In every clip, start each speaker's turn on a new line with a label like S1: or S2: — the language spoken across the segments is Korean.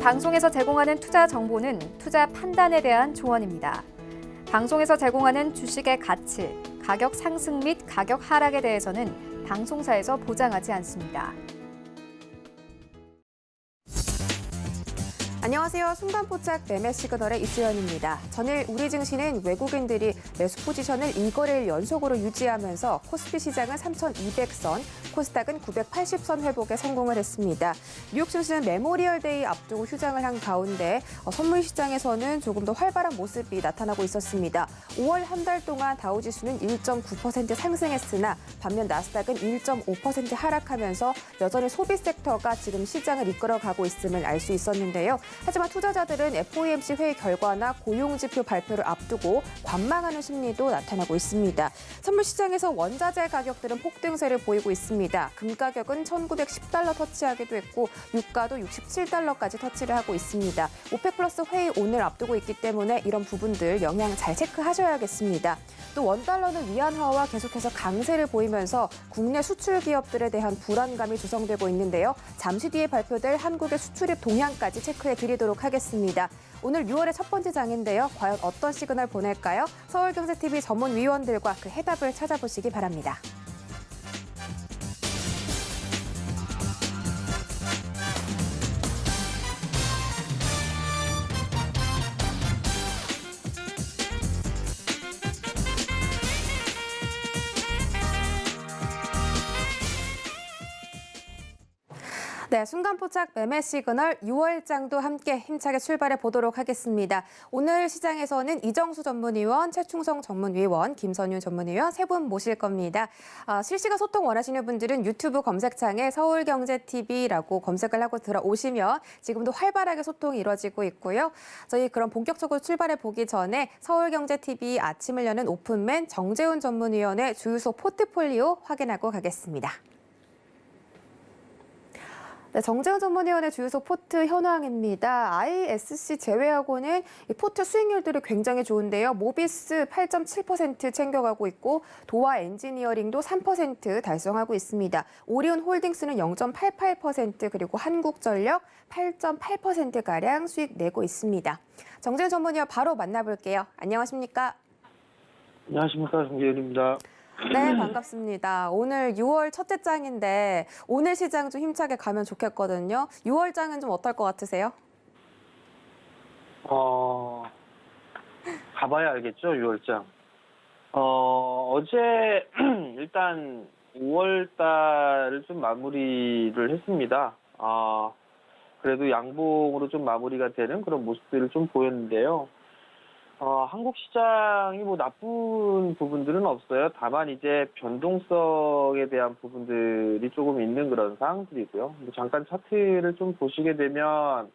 S1: 방송에서 제공하는 투자 정보는 투자 판단에 대한 조언입니다. 방송에서 제공하는 주식의 가치, 가격 상승 및 가격 하락에 대해서는 방송사에서 보장하지 않습니다.
S2: 안녕하세요. 순간포착 매매 시그널의 이수연입니다. 전일 우리 증시는 외국인들이 매수 포지션을 2거래일 연속으로 유지하면서 코스피 시장은 3,200선, 코스닥은 980선 회복에 성공을 했습니다. 뉴욕 증시는 메모리얼 데이 앞두고 휴장을 한 가운데 선물 시장에서는 조금 더 활발한 모습이 나타나고 있었습니다. 5월 한 달 동안 다우지수는 1.9% 상승했으나 반면 나스닥은 1.5% 하락하면서 여전히 소비 섹터가 지금 시장을 이끌어가고 있음을 알 수 있었는데요. 하지만 투자자들은 FOMC 회의 결과나 고용지표 발표를 앞두고 관망하는 심리도 나타나고 있습니다. 선물 시장에서 원자재 가격들은 폭등세를 보이고 있습니다. 금 가격은 1,910달러 터치하기도 했고 유가도 67달러까지 터치를 하고 있습니다. 오펙 플러스 회의 오늘 앞두고 있기 때문에 이런 부분들 영향 잘 체크하셔야겠습니다. 또 원달러는 위안화와 계속해서 강세를 보이면서 국내 수출 기업들에 대한 불안감이 조성되고 있는데요. 잠시 뒤에 발표될 한국의 수출입 동향까지 체크해 드리도록 하겠습니다. 오늘 6월의 첫 번째 장인데요. 과연 어떤 시그널 보낼까요? 서울경제TV 전문위원들과 그 해답을 찾아보시기 바랍니다. 네, 순간포착 매매 시그널 6월장도 함께 힘차게 출발해 보도록 하겠습니다. 오늘 시장에서는 이정수 전문위원, 최충성 전문위원, 김선윤 전문위원 세 분 모실 겁니다. 실시간 소통 원하시는 분들은 유튜브 검색창에 서울경제TV라고 검색을 하고 들어오시면 지금도 활발하게 소통이 이루어지고 있고요. 저희 그럼 본격적으로 출발해 보기 전에 서울경제TV 아침을 여는 오픈맨 정재훈 전문위원의 주유소 포트폴리오 확인하고 가겠습니다. 네, 정재훈 전문위원의 주유소 포트 현황입니다. ISC 제외하고는 이 포트 수익률들이 굉장히 좋은데요. 모비스 8.7% 챙겨가고 있고 도화 엔지니어링도 3% 달성하고 있습니다. 오리온 홀딩스는 0.88% 그리고 한국전력 8.8%가량 수익 내고 있습니다. 정재훈 전문위원 바로 만나볼게요. 안녕하십니까?
S3: 안녕하십니까, 정재훈입니다.
S2: 네, 반갑습니다. 오늘 6월 첫째 장인데 오늘 시장 좀 힘차게 가면 좋겠거든요. 6월 장은 좀 어떨 것 같으세요?
S3: 가봐야 알겠죠, 6월장. 어제 일단 5월달을 좀 마무리를 했습니다. 그래도 양봉으로 좀 마무리가 되는 그런 모습들을 좀 보였는데요. 한국 시장이 뭐 나쁜 부분들은 없어요. 다만 이제 변동성에 대한 부분들이 조금 있는 그런 상황들이고요. 잠깐 차트를 좀 보시게 되면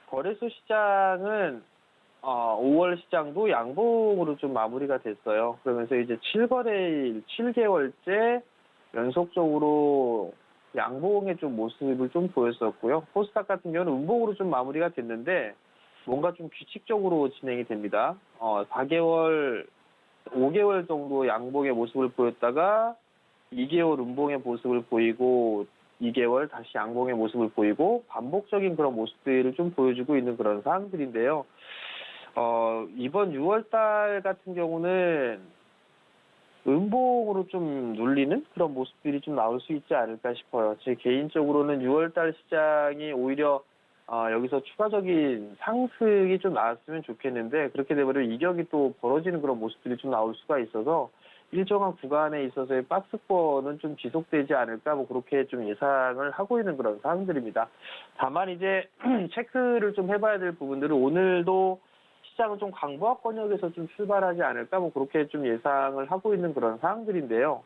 S3: 거래소 시장은 5월 시장도 양봉으로 좀 마무리가 됐어요. 그러면서 이제 7거래일, 7개월째 연속적으로 양봉의 좀 모습을 좀 보였었고요. 코스닥 같은 경우는 음봉으로 좀 마무리가 됐는데 뭔가 좀 규칙적으로 진행이 됩니다. 4개월, 5개월 정도 양봉의 모습을 보였다가 2개월 음봉의 모습을 보이고 2개월 다시 양봉의 모습을 보이고 반복적인 그런 모습들을 좀 보여주고 있는 그런 상황들인데요. 이번 6월달 같은 경우는 음봉으로 좀 눌리는 그런 모습들이 좀 나올 수 있지 않을까 싶어요. 제 개인적으로는 6월달 시장이 오히려 여기서 추가적인 상승이 좀 나왔으면 좋겠는데 그렇게 되면 이격이 또 벌어지는 그런 모습들이 좀 나올 수가 있어서 일정한 구간에 있어서의 박스권은 좀 지속되지 않을까 뭐 그렇게 좀 예상을 하고 있는 그런 상황들입니다. 다만 이제 체크를 좀 해봐야 될 부분들은 오늘도 시장은 좀 강보합권역에서 좀 출발하지 않을까 뭐 그렇게 좀 예상을 하고 있는 그런 상황들인데요.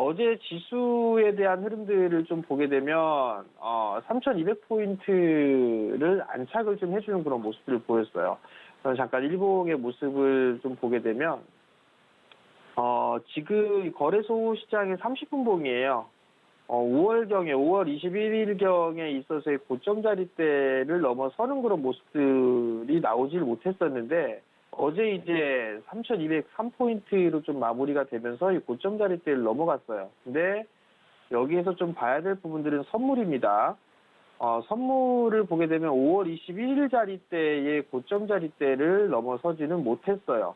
S3: 어제 지수에 대한 흐름들을 좀 보게 되면 3,200포인트를 안착을 좀 해주는 그런 모습들을 보였어요. 잠깐 일봉의 모습을 좀 보게 되면 지금 거래소 시장의 30분봉이에요. 5월 21일경에 있어서의 고점 자리대를 넘어서는 그런 모습들이 나오질 못했었는데 어제 이제 3,203포인트로 좀 마무리가 되면서 이 고점 자리대를 넘어갔어요. 근데 여기에서 좀 봐야 될 부분들은 선물입니다. 선물을 보게 되면 5월 21일 자리대의 고점 자리대를 넘어서지는 못했어요.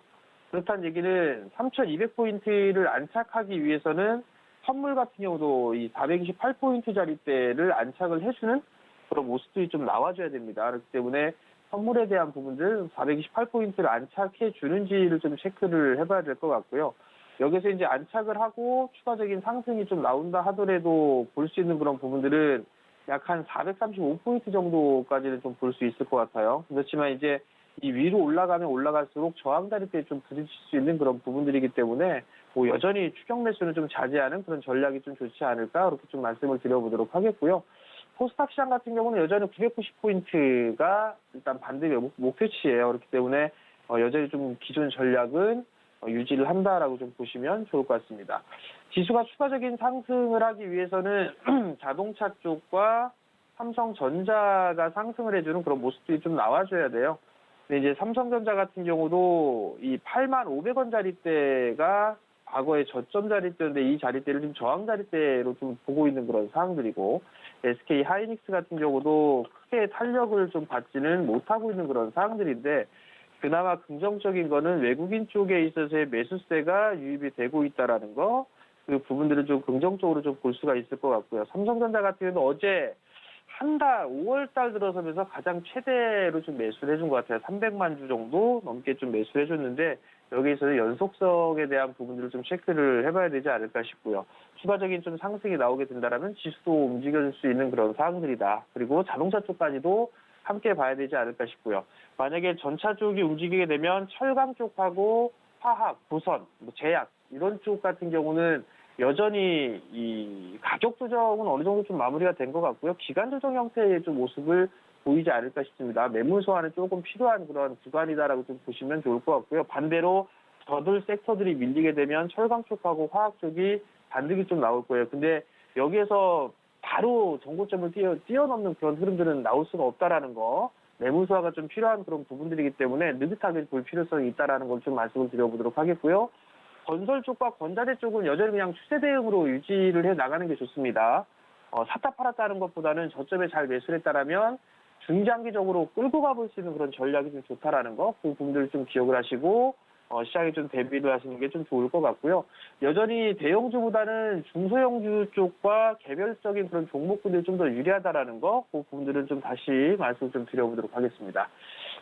S3: 그렇다는 얘기는 3,200포인트를 안착하기 위해서는 선물 같은 경우도 이 428포인트 자리대를 안착을 해주는 그런 모습들이 좀 나와줘야 됩니다. 그렇기 때문에 선물에 대한 부분들 428포인트를 안착해 주는지를 좀 체크를 해봐야 될 것 같고요. 여기서 이제 안착을 하고 추가적인 상승이 좀 나온다 하더라도 볼 수 있는 그런 부분들은 약 한 435포인트 정도까지는 좀 볼 수 있을 것 같아요. 그렇지만 이제 이 위로 올라가면 올라갈수록 저항 자리대에 좀 부딪힐 수 있는 그런 부분들이기 때문에 뭐 여전히 추격 매수는 좀 자제하는 그런 전략이 좀 좋지 않을까 그렇게 좀 말씀을 드려보도록 하겠고요. 코스닥 시장 같은 경우는 여전히 990포인트가 일단 반등의 목표치예요. 그렇기 때문에 여전히 좀 기존 전략은 유지를 한다라고 좀 보시면 좋을 것 같습니다. 지수가 추가적인 상승을 하기 위해서는 자동차 쪽과 삼성전자가 상승을 해주는 그런 모습들이 좀 나와줘야 돼요. 근데 이제 삼성전자 같은 경우도 이 85,500원 자리대가 과거의 저점 자리대인데 이 자리대를 좀 저항 자리대로 좀 보고 있는 그런 상황들이고 SK 하이닉스 같은 경우도 크게 탄력을 좀 받지는 못하고 있는 그런 상황들인데 그나마 긍정적인 거는 외국인 쪽에 있어서의 매수세가 유입이 되고 있다라는 거, 그 부분들을 좀 긍정적으로 좀 볼 수가 있을 것 같고요. 삼성전자 같은 경우는 어제 한 달, 5월 달 들어서면서 가장 최대로 좀 매수를 해준 것 같아요. 300만 주 정도 넘게 좀 매수를 해줬는데 여기에서 연속성에 대한 부분들을 좀 체크를 해봐야 되지 않을까 싶고요. 추가적인 좀 상승이 나오게 된다면 지수도 움직여줄 수 있는 그런 사항들이다. 그리고 자동차 쪽까지도 함께 봐야 되지 않을까 싶고요. 만약에 전차 쪽이 움직이게 되면 철강 쪽하고 화학, 부선, 제약 이런 쪽 같은 경우는 여전히 이 가격 조정은 어느 정도 좀 마무리가 된 것 같고요. 기간 조정 형태의 좀 모습을 보이지 않을까 싶습니다. 매물 소화는 조금 필요한 그런 구간이다라고 좀 보시면 좋을 것 같고요. 반대로 저들 섹터들이 밀리게 되면 철강 쪽하고 화학 쪽이 반등이 좀 나올 거예요. 근데 여기에서 바로 정고점을 뛰어넘는 그런 흐름들은 나올 수가 없다라는 거, 매물 소화가 좀 필요한 그런 부분들이기 때문에 느긋하게 볼 필요성이 있다라는 걸 좀 말씀을 드려보도록 하겠고요. 건설 쪽과 건자재 쪽은 여전히 그냥 추세 대응으로 유지를 해 나가는 게 좋습니다. 샀다 팔았다는 것보다는 저점에 잘 매수를 했다라면 중장기적으로 끌고 가볼 수 있는 그런 전략이 좀 좋다라는 거, 그 부분들을 좀 기억을 하시고 시장에 좀 대비를 하시는 게 좀 좋을 것 같고요. 여전히 대형주보다는 중소형주 쪽과 개별적인 그런 종목군들이 좀 더 유리하다라는 거, 그 부분들은 좀 다시 말씀을 좀 드려보도록 하겠습니다.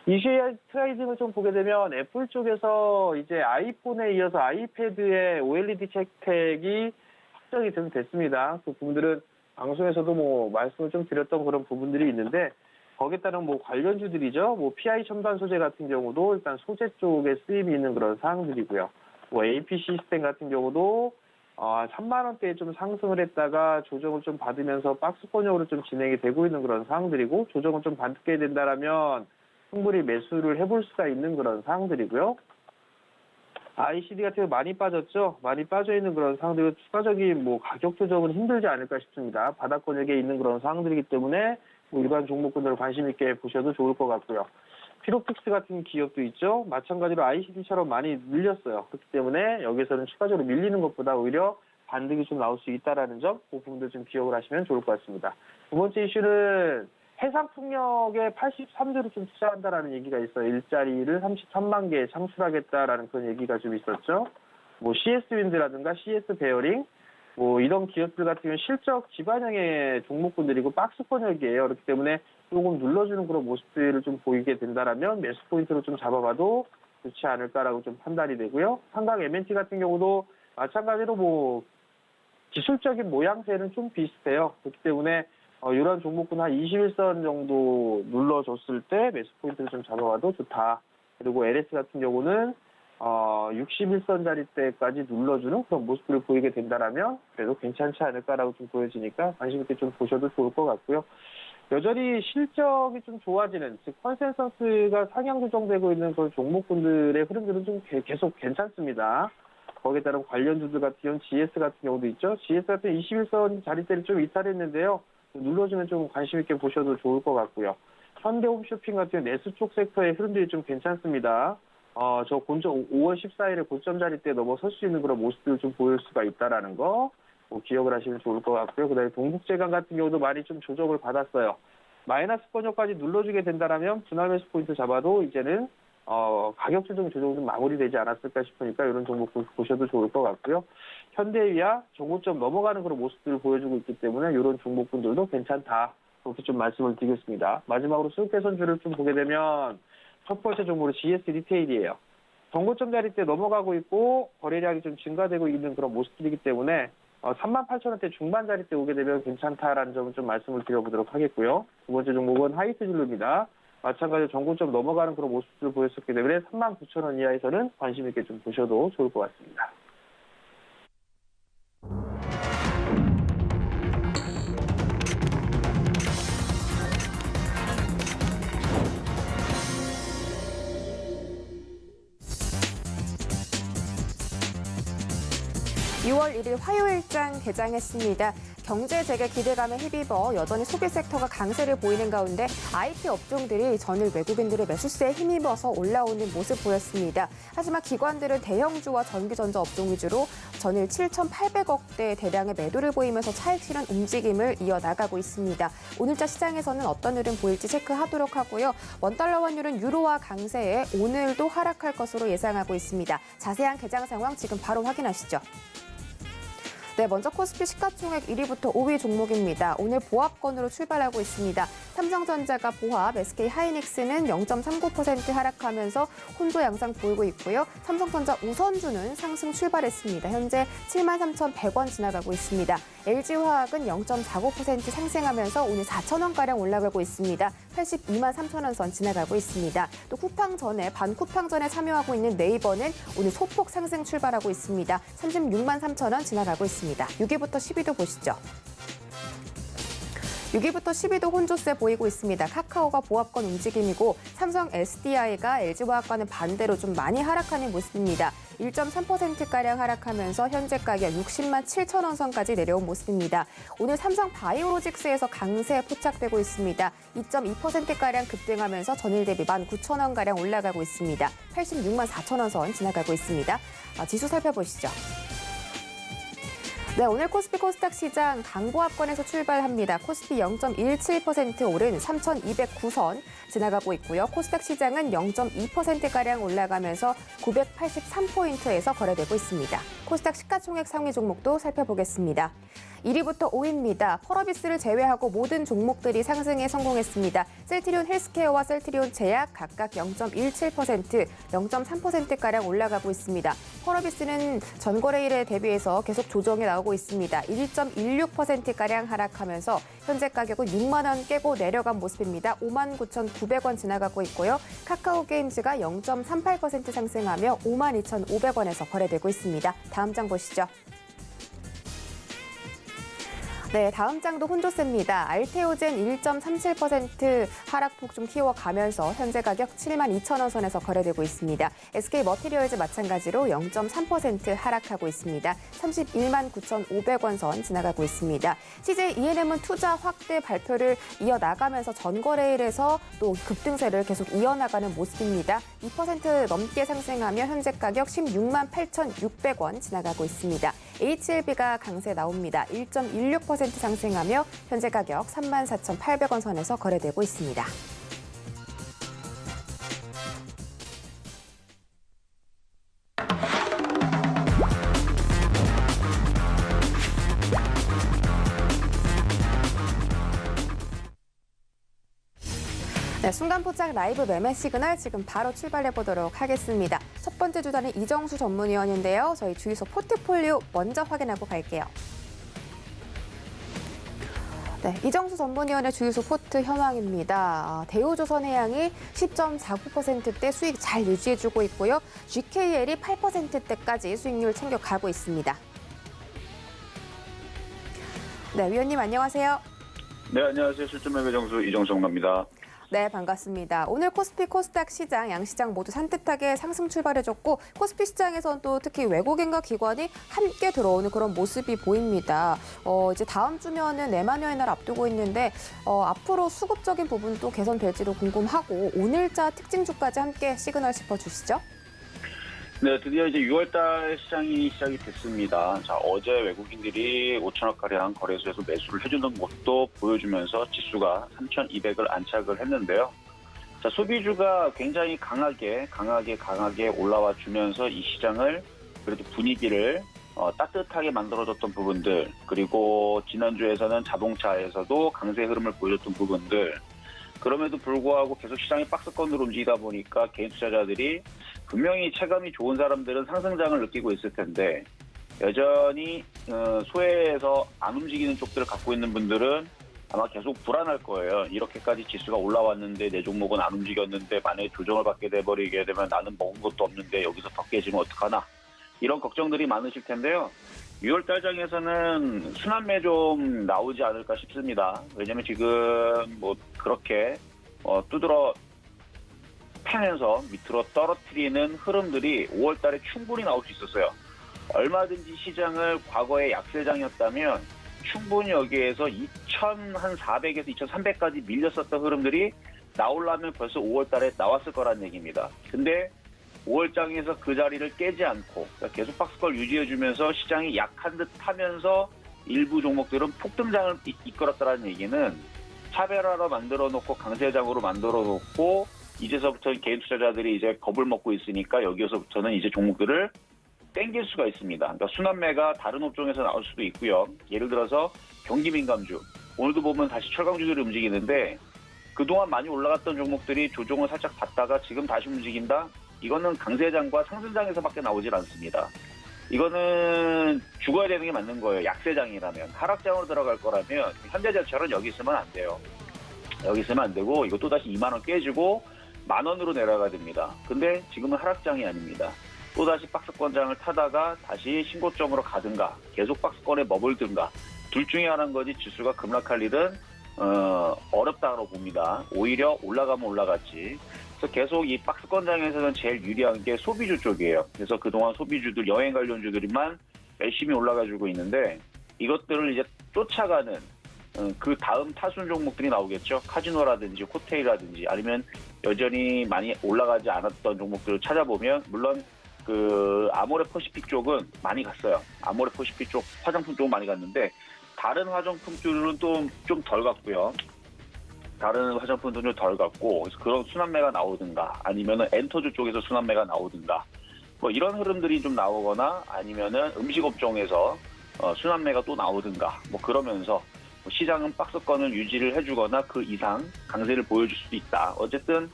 S3: 이슈 트레이딩을 좀 보게 되면 애플 쪽에서 이제 아이폰에 이어서 아이패드의 OLED 채택이 확정이 좀 됐습니다. 그 부분들은 방송에서도 뭐 말씀을 좀 드렸던 그런 부분들이 있는데 거기에 따른 뭐 관련주들이죠. 뭐 PI 첨단 소재 같은 경우도 일단 소재 쪽에 쓰임이 있는 그런 사항들이고요. 뭐 AP 시스템 같은 경우도 3만 원대에 좀 상승을 했다가 조정을 좀 받으면서 박스권형으로 좀 진행이 되고 있는 그런 사항들이고 조정을 좀 받게 된다라면 충분히 매수를 해볼 수가 있는 그런 사항들이고요. ICD 같은 경우 많이 빠졌죠. 많이 빠져 있는 그런 상황들이 추가적인 뭐 가격 조정은 힘들지 않을까 싶습니다. 바닥권역에 있는 그런 상황들이기 때문에 뭐 일반 종목군들을 관심 있게 보셔도 좋을 것 같고요. 피로픽스 같은 기업도 있죠. 마찬가지로 ICD처럼 많이 밀렸어요. 그렇기 때문에 여기서는 추가적으로 밀리는 것보다 오히려 반등이 좀 나올 수 있다라는 점, 그 부분도 좀 기억을 하시면 좋을 것 같습니다. 두 번째 이슈는 해상풍력에 83조를 좀 투자한다라는 얘기가 있어요. 일자리를 33만 개 창출하겠다라는 그런 얘기가 좀 있었죠. 뭐 CS 윈드라든가 CS 베어링, 뭐 이런 기업들 같은 경우는 실적 기반형의 종목군들이고 박스권역이에요. 그렇기 때문에 조금 눌러주는 그런 모습들을 좀 보이게 된다라면 매수 포인트로 좀 잡아봐도 좋지 않을까라고 좀 판단이 되고요. 한강 MNT 같은 경우도 마찬가지로 뭐 기술적인 모양새는 좀 비슷해요. 그렇기 때문에 이런 종목군 한 21선 정도 눌러줬을 때 매수 포인트를 좀 잡아봐도 좋다. 그리고 LS 같은 경우는 61선 자리 때까지 눌러주는 그런 모습들을 보이게 된다라면 그래도 괜찮지 않을까라고 좀 보여지니까 관심 있게 좀 보셔도 좋을 것 같고요. 여전히 실적이 좀 좋아지는, 즉 컨센서스가 상향 조정되고 있는 그런 종목군들의 흐름들은 좀 계속 괜찮습니다. 거기에 따른 관련주들 같은 경우는 GS 같은 경우도 있죠. GS 같은 21선 자리대를 좀 이탈했는데요. 눌러주면 좀 관심 있게 보셔도 좋을 것 같고요. 현대홈쇼핑 같은 내수 쪽 섹터의 흐름들이 좀 괜찮습니다. 저 5월 14일에 고점 자리대 넘어설 수 있는 그런 모습들을 좀 보일 수가 있다라는 거. 기억을 하시면 좋을 것 같고요. 그다음에 동국제강 같은 경우도 많이 좀 조정을 받았어요. 마이너스 번역까지 눌러주게 된다면 분할 매수 포인트 잡아도 이제는 가격 조정이 좀 마무리되지 않았을까 싶으니까 이런 종목 보셔도 좋을 것 같고요. 현대위와 종고점 넘어가는 그런 모습들을 보여주고 있기 때문에 이런 종목군들도 괜찮다. 그렇게 좀 말씀을 드리겠습니다. 마지막으로 수급개선주를 좀 보게 되면 첫 번째 종목으로 GS 리테일이에요. 정고점 자리 때 넘어가고 있고 거래량이 좀 증가되고 있는 그런 모습들이기 때문에 38,000원대 중반 자리 때 오게 되면 괜찮다라는 점을 좀 말씀을 드려보도록 하겠고요. 두 번째 종목은 하이트진로입니다. 마찬가지로 정고점 넘어가는 그런 모습들을 보였었기 때문에 39,000원 이하에서는 관심 있게 좀 보셔도 좋을 것 같습니다.
S2: 6월 1일 화요일장 개장했습니다. 경제 재개 기대감에 힘입어 여전히 소비 섹터가 강세를 보이는 가운데 IT 업종들이 전일 외국인들의 매수세에 힘입어서 올라오는 모습 보였습니다. 하지만 기관들은 대형주와 전기전자 업종 위주로 전일 7,800억대 대량의 매도를 보이면서 차익 실현 움직임을 이어나가고 있습니다. 오늘자 시장에서는 어떤 흐름 보일지 체크하도록 하고요. 원달러 환율은 유로화 강세에 오늘도 하락할 것으로 예상하고 있습니다. 자세한 개장 상황 지금 바로 확인하시죠. 네, 먼저 코스피 시가총액 1위부터 5위 종목입니다. 오늘 보합권으로 출발하고 있습니다. 삼성전자가 보합, SK하이닉스는 0.39% 하락하면서 혼조 양상 보이고 있고요. 삼성전자 우선주는 상승 출발했습니다. 현재 73,100원 지나가고 있습니다. LG화학은 0.49% 상승하면서 오늘 4,000원가량 올라가고 있습니다. 82만 3천원 선 지나가고 있습니다. 또 쿠팡전에 반쿠팡전에 참여하고 있는 네이버는 오늘 소폭 상승 출발하고 있습니다. 36만 3천원 지나가고 있습니다. 6위부터 10위도 보시죠. 6위부터 10위도 혼조세 보이고 있습니다. 카카오가 보합권 움직임이고 삼성 SDI가 LG화학과는 반대로 좀 많이 하락하는 모습입니다. 1.3%가량 하락하면서 현재 가격 60만 7천원 선까지 내려온 모습입니다. 오늘 삼성 바이오로직스에서 강세 포착되고 있습니다. 2.2%가량 급등하면서 전일 대비 19,000원가량 올라가고 있습니다. 86만 4천원 선 지나가고 있습니다. 지수 살펴보시죠. 네, 오늘 코스피 코스닥 시장 강보합권에서 출발합니다. 코스피 0.17% 오른 3,209선 지나가고 있고요. 코스닥 시장은 0.2%가량 올라가면서 983포인트에서 거래되고 있습니다. 코스닥 시가총액 상위 종목도 살펴보겠습니다. 1위부터 5위입니다. 펄어비스를 제외하고 모든 종목들이 상승에 성공했습니다. 셀트리온 헬스케어와 셀트리온 제약 각각 0.17%, 0.3%가량 올라가고 있습니다. 펄어비스는 전거래일에 대비해서 계속 조정이 나오고 있습니다. 1.16%가량 하락하면서 현재 가격은 6만 원 깨고 내려간 모습입니다. 59,900원 지나가고 있고요. 카카오게임즈가 0.38% 상승하며 52,500원에서 거래되고 있습니다. 다음 장 보시죠. 네, 다음 장도 혼조세입니다. 알테오젠 1.37% 하락폭 좀 키워가면서 현재 가격 72,000원 선에서 거래되고 있습니다. SK머티리얼즈 마찬가지로 0.3% 하락하고 있습니다. 31만 9,500원 선 지나가고 있습니다. CJ E&M은 투자 확대 발표를 이어나가면서 전거래일에서 또 급등세를 계속 이어나가는 모습입니다. 2% 넘게 상승하며 현재 가격 16만 8,600원 지나가고 있습니다. HLB가 강세 나옵니다. 1.16% 상승하며 현재 가격 34,800원 선에서 거래되고 있습니다. 네, 순간포착 라이브 매매 시그널 지금 바로 출발해 보도록 하겠습니다. 첫 번째 주자는 이정수 전문위원인데요. 저희 주유소 포트폴리오 먼저 확인하고 갈게요. 네, 이정수 전문위원의 주유소 포트 현황입니다. 대우조선해양이 10.49%대 수익 잘 유지해주고 있고요. GKL이 8%대까지 수익률 챙겨가고 있습니다. 네, 위원님 안녕하세요.
S4: 네, 안녕하세요. 실전매매 정수 이정수 정답니다.
S2: 네, 반갑습니다. 오늘 코스피, 코스닥 시장, 양시장 모두 산뜻하게 상승 출발해줬고 코스피 시장에서는 또 특히 외국인과 기관이 함께 들어오는 그런 모습이 보입니다. 이제 다음 주면은 내만여의 날 앞두고 있는데 앞으로 수급적인 부분도 개선될지도 궁금하고 오늘자 특징주까지 함께 시그널 짚어주시죠.
S4: 네, 드디어 이제 6월달 시장이 시작이 됐습니다. 자, 어제 외국인들이 5천억가량 거래소에서 매수를 해주는 모습도 보여주면서 지수가 3,200을 안착을 했는데요. 자, 소비주가 굉장히 강하게 올라와 주면서 이 시장을 그래도 분위기를 따뜻하게 만들어줬던 부분들, 그리고 지난주에서는 자동차에서도 강세 흐름을 보여줬던 부분들, 그럼에도 불구하고 계속 시장이 박스권으로 움직이다 보니까 개인 투자자들이 분명히 체감이 좋은 사람들은 상승장을 느끼고 있을 텐데, 여전히 소외해서 안 움직이는 쪽들을 갖고 있는 분들은 아마 계속 불안할 거예요. 이렇게까지 지수가 올라왔는데 내 종목은 안 움직였는데 만약에 조정을 받게 돼버리게 되면 나는 먹은 것도 없는데 여기서 더 깨지면 어떡하나, 이런 걱정들이 많으실 텐데요. 6월 달장에서는 순환매 좀 나오지 않을까 싶습니다. 왜냐면 지금 뭐 그렇게 두드러 패면서 밑으로 떨어뜨리는 흐름들이 5월 달에 충분히 나올 수 있었어요. 얼마든지 시장을 과거의 약세장이었다면 충분히 여기에서 2,400에서 2,300까지 밀렸었던 흐름들이 나오려면 벌써 5월 달에 나왔을 거란 얘기입니다. 근데 5월장에서 그 자리를 깨지 않고 계속 박스권 유지해주면서 시장이 약한 듯 하면서 일부 종목들은 폭등장을 이끌었다는 얘기는 차별화로 만들어놓고 강세장으로 만들어놓고 이제서부터 개인 투자자들이 이제 겁을 먹고 있으니까 여기서부터는 이제 종목들을 땡길 수가 있습니다. 그러니까 순환매가 다른 업종에서 나올 수도 있고요. 예를 들어서 경기민감주, 오늘도 보면 다시 철강주들이 움직이는데 그동안 많이 올라갔던 종목들이 조정을 살짝 받다가 지금 다시 움직인다? 이거는 강세장과 상승장에서밖에 나오질 않습니다. 이거는 죽어야 되는 게 맞는 거예요. 약세장이라면. 하락장으로 들어갈 거라면 현대제철은 여기 있으면 안 돼요. 여기 있으면 안 되고 이거 또다시 2만 원 깨지고 10,000원으로 내려가야 됩니다. 근데 지금은 하락장이 아닙니다. 또다시 박스권장을 타다가 다시 신고점으로 가든가 계속 박스권에 머물든가 둘 중에 하나인 거지 지수가 급락할 일은 어렵다고 봅니다. 오히려 올라가면 올라갔지. 그래서 계속 이 박스권장에서는 제일 유리한 게 소비주 쪽이에요. 그래서 그동안 소비주들, 여행 관련주들만 열심히 올라가지고 있는데 이것들을 이제 쫓아가는 그 다음 타순 종목들이 나오겠죠. 카지노라든지 호텔이라든지 아니면 여전히 많이 올라가지 않았던 종목들을 찾아보면 물론 그 아모레퍼시픽 쪽은 많이 갔어요. 아모레퍼시픽 쪽 화장품 쪽은 많이 갔는데 다른 화장품 쪽은 또 좀 덜 갔고요. 다른 화장품도 좀 덜 갔고 그래서 그런 순환매가 나오든가 아니면은 엔터주 쪽에서 순환매가 나오든가 뭐 이런 흐름들이 좀 나오거나 아니면은 음식업종에서 순환매가 또 나오든가 뭐 그러면서 시장은 박스권을 유지를 해주거나 그 이상 강세를 보여줄 수도 있다. 어쨌든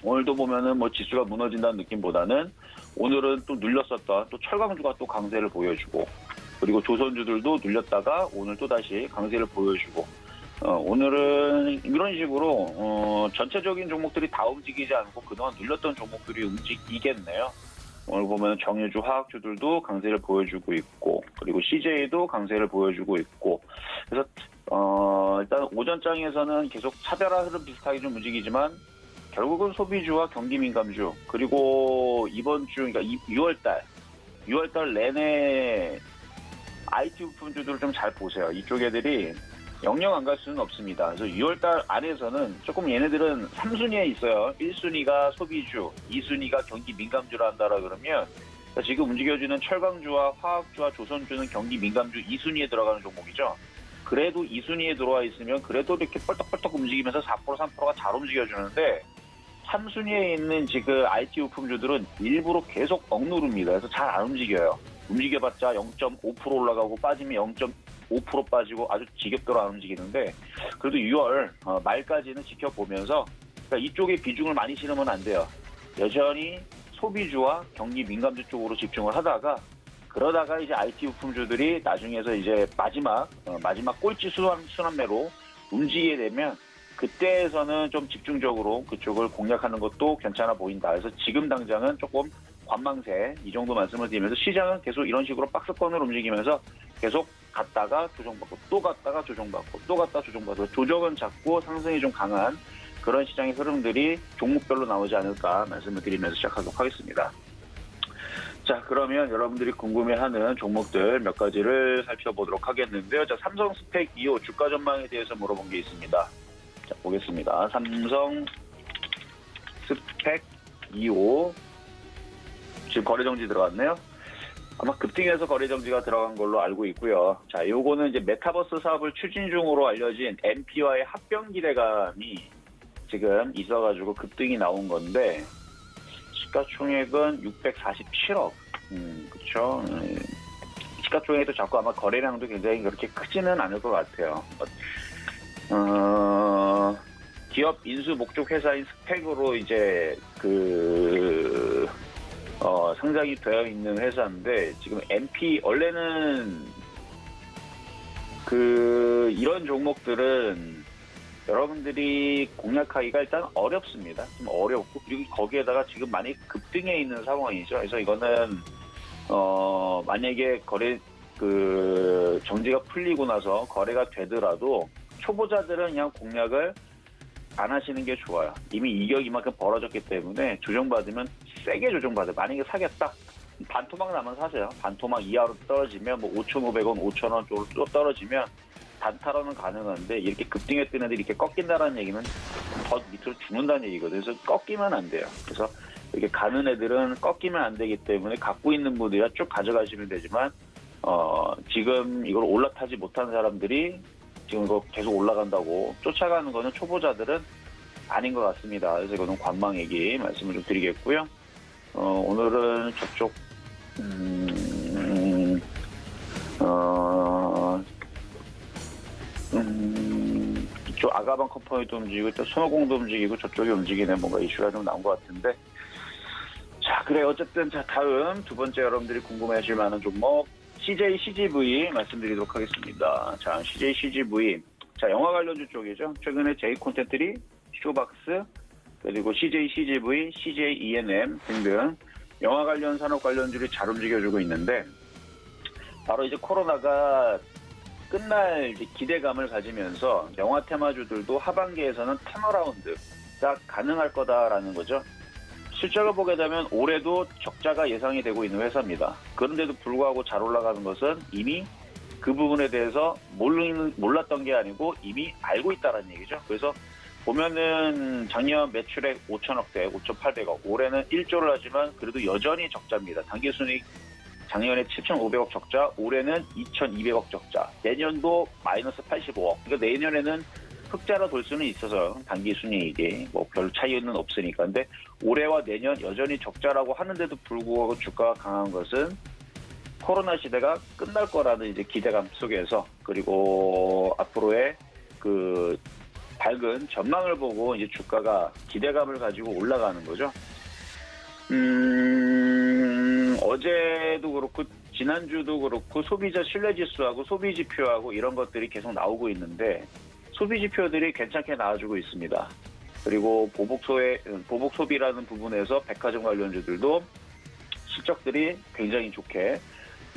S4: 오늘도 보면은 뭐 지수가 무너진다는 느낌보다는 오늘은 또 눌렸었던 또 철강주가 또 강세를 보여주고 그리고 조선주들도 눌렸다가 오늘 또 다시 강세를 보여주고 오늘은 이런 식으로 전체적인 종목들이 다 움직이지 않고 그동안 눌렸던 종목들이 움직이겠네요. 오늘 보면 정유주, 화학주들도 강세를 보여주고 있고 그리고 CJ도 강세를 보여주고 있고 그래서 일단 오전장에서는 계속 차별화 흐름 비슷하게 좀 움직이지만 결국은 소비주와 경기민감주 그리고 이번 주 그러니까 6월달 내내 IT 부품주들을 좀 잘 보세요. 이쪽 애들이 영영 안 갈 수는 없습니다. 그래서 6월달 안에서는 조금 얘네들은 3순위에 있어요. 1순위가 소비주, 2순위가 경기민감주라 한다라 그러면 지금 움직여주는 철강주와 화학주와 조선주는 경기민감주 2순위에 들어가는 종목이죠. 그래도 2순위에 들어와 있으면 그래도 이렇게 뻘떡뻘떡 움직이면서 4%, 3%가 잘 움직여주는데 3순위에 있는 지금 IT 부품주들은 일부러 계속 억누릅니다. 그래서 잘 안 움직여요. 움직여봤자 0.5% 올라가고 빠지면 0.5% 빠지고 아주 지겹도록 안 움직이는데 그래도 6월 말까지는 지켜보면서 그러니까 이쪽에 비중을 많이 실으면 안 돼요. 여전히 소비주와 경기 민감주 쪽으로 집중을 하다가 그러다가 이제 IT 부품주들이 나중에서 이제 마지막 꼴찌 순환매로 움직이게 되면 그때에서는 좀 집중적으로 그쪽을 공략하는 것도 괜찮아 보인다. 그래서 지금 당장은 조금 관망세 이 정도 말씀을 드리면서 시장은 계속 이런 식으로 박스권으로 움직이면서 계속 갔다가 조정받고 또 갔다가 조정받고 또 갔다가 조정받고 조정은 작고 상승이 좀 강한 그런 시장의 흐름들이 종목별로 나오지 않을까 말씀을 드리면서 시작하도록 하겠습니다. 자, 그러면 여러분들이 궁금해하는 종목들 몇 가지를 살펴보도록 하겠는데요. 자, 삼성 스펙 2호 주가 전망에 대해서 물어본 게 있습니다. 자, 보겠습니다. 삼성 스펙 2호 지금 거래 정지 들어갔네요. 아마 급등해서 거래 정지가 들어간 걸로 알고 있고요. 자, 요거는 이제 메타버스 사업을 추진 중으로 알려진 MP와의 합병 기대감이 지금 있어가지고 급등이 나온 건데, 시가총액은 647억. 그쵸. 시가총액도 자꾸 아마 거래량도 굉장히 그렇게 크지는 않을 것 같아요. 기업 인수 목적 회사인 스펙으로 이제 상장이 되어 있는 회사인데, 지금 MP, 원래는 이런 종목들은 여러분들이 공략하기가 일단 어렵습니다. 좀 어렵고, 그리고 거기에다가 지금 많이 급등해 있는 상황이죠. 그래서 이거는, 만약에 정지가 풀리고 나서 거래가 되더라도 초보자들은 그냥 공략을 안 하시는 게 좋아요. 이미 이격이 이만큼 벌어졌기 때문에 조정받으면 세게 조정받아요. 만약에 사겠다. 반토막 나면 사세요. 반토막 이하로 떨어지면 5,500원, 5,000원 쪽으로 또 떨어지면 단타로는 가능한데, 이렇게 급등했던 애들이 이렇게 꺾인다는 얘기는 더 밑으로 죽는다는 얘기거든요. 그래서 꺾이면 안 돼요. 그래서 이렇게 가는 애들은 꺾이면 안 되기 때문에 갖고 있는 분들이야 쭉 가져가시면 되지만, 지금 이걸 올라타지 못한 사람들이 지금 이거 계속 올라간다고 쫓아가는 거는 초보자들은 아닌 것 같습니다. 그래서 이거는 관망 얘기 말씀을 좀 드리겠고요. 오늘은 저쪽, 이쪽 아가방 컴퍼니도 움직이고, 또 손오공도 움직이고, 저쪽이 움직이는 뭔가 이슈가 좀 나온 것 같은데. 자, 그래. 어쨌든, 자, 다음 두 번째 여러분들이 궁금해 하실 만한 종목, CJ CGV 말씀드리도록 하겠습니다. 자, CJ CGV. 자, 영화 관련주 쪽이죠. 최근에 J 콘텐트리, 쇼박스, 그리고 CJ CGV, CJ ENM 등등 영화 관련 산업 관련주를 잘 움직여주고 있는데, 바로 이제 코로나가 끝날 이제 기대감을 가지면서 영화 테마주들도 하반기에서는 턴어라운드가 가능할 거다라는 거죠. 실적을 보게 되면 올해도 적자가 예상이 되고 있는 회사입니다. 그런데도 불구하고 잘 올라가는 것은 이미 그 부분에 대해서 몰랐던 게 아니고 이미 알고 있다는 얘기죠. 그래서 보면은 작년 매출액 5천억대, 5,800억, 올해는 1조를 하지만 그래도 여전히 적자입니다. 당기순이익 작년에 7,500억 적자, 올해는 2,200억 적자, 내년도 마이너스 85억. 그러니까 내년에는 흑자로 돌 수는 있어서 당기순이익이 별 차이는 없으니까. 근데 올해와 내년 여전히 적자라고 하는데도 불구하고 주가가 강한 것은 코로나 시대가 끝날 거라는 이제 기대감 속에서, 그리고 앞으로의 밝은 전망을 보고 이제 주가가 기대감을 가지고 올라가는 거죠. 어제도 그렇고 지난주도 그렇고 소비자 신뢰지수하고 소비지표하고 이런 것들이 계속 나오고 있는데, 소비지표들이 괜찮게 나와주고 있습니다. 그리고 보복 소비라는 부분에서 백화점 관련주들도 실적들이 굉장히 좋게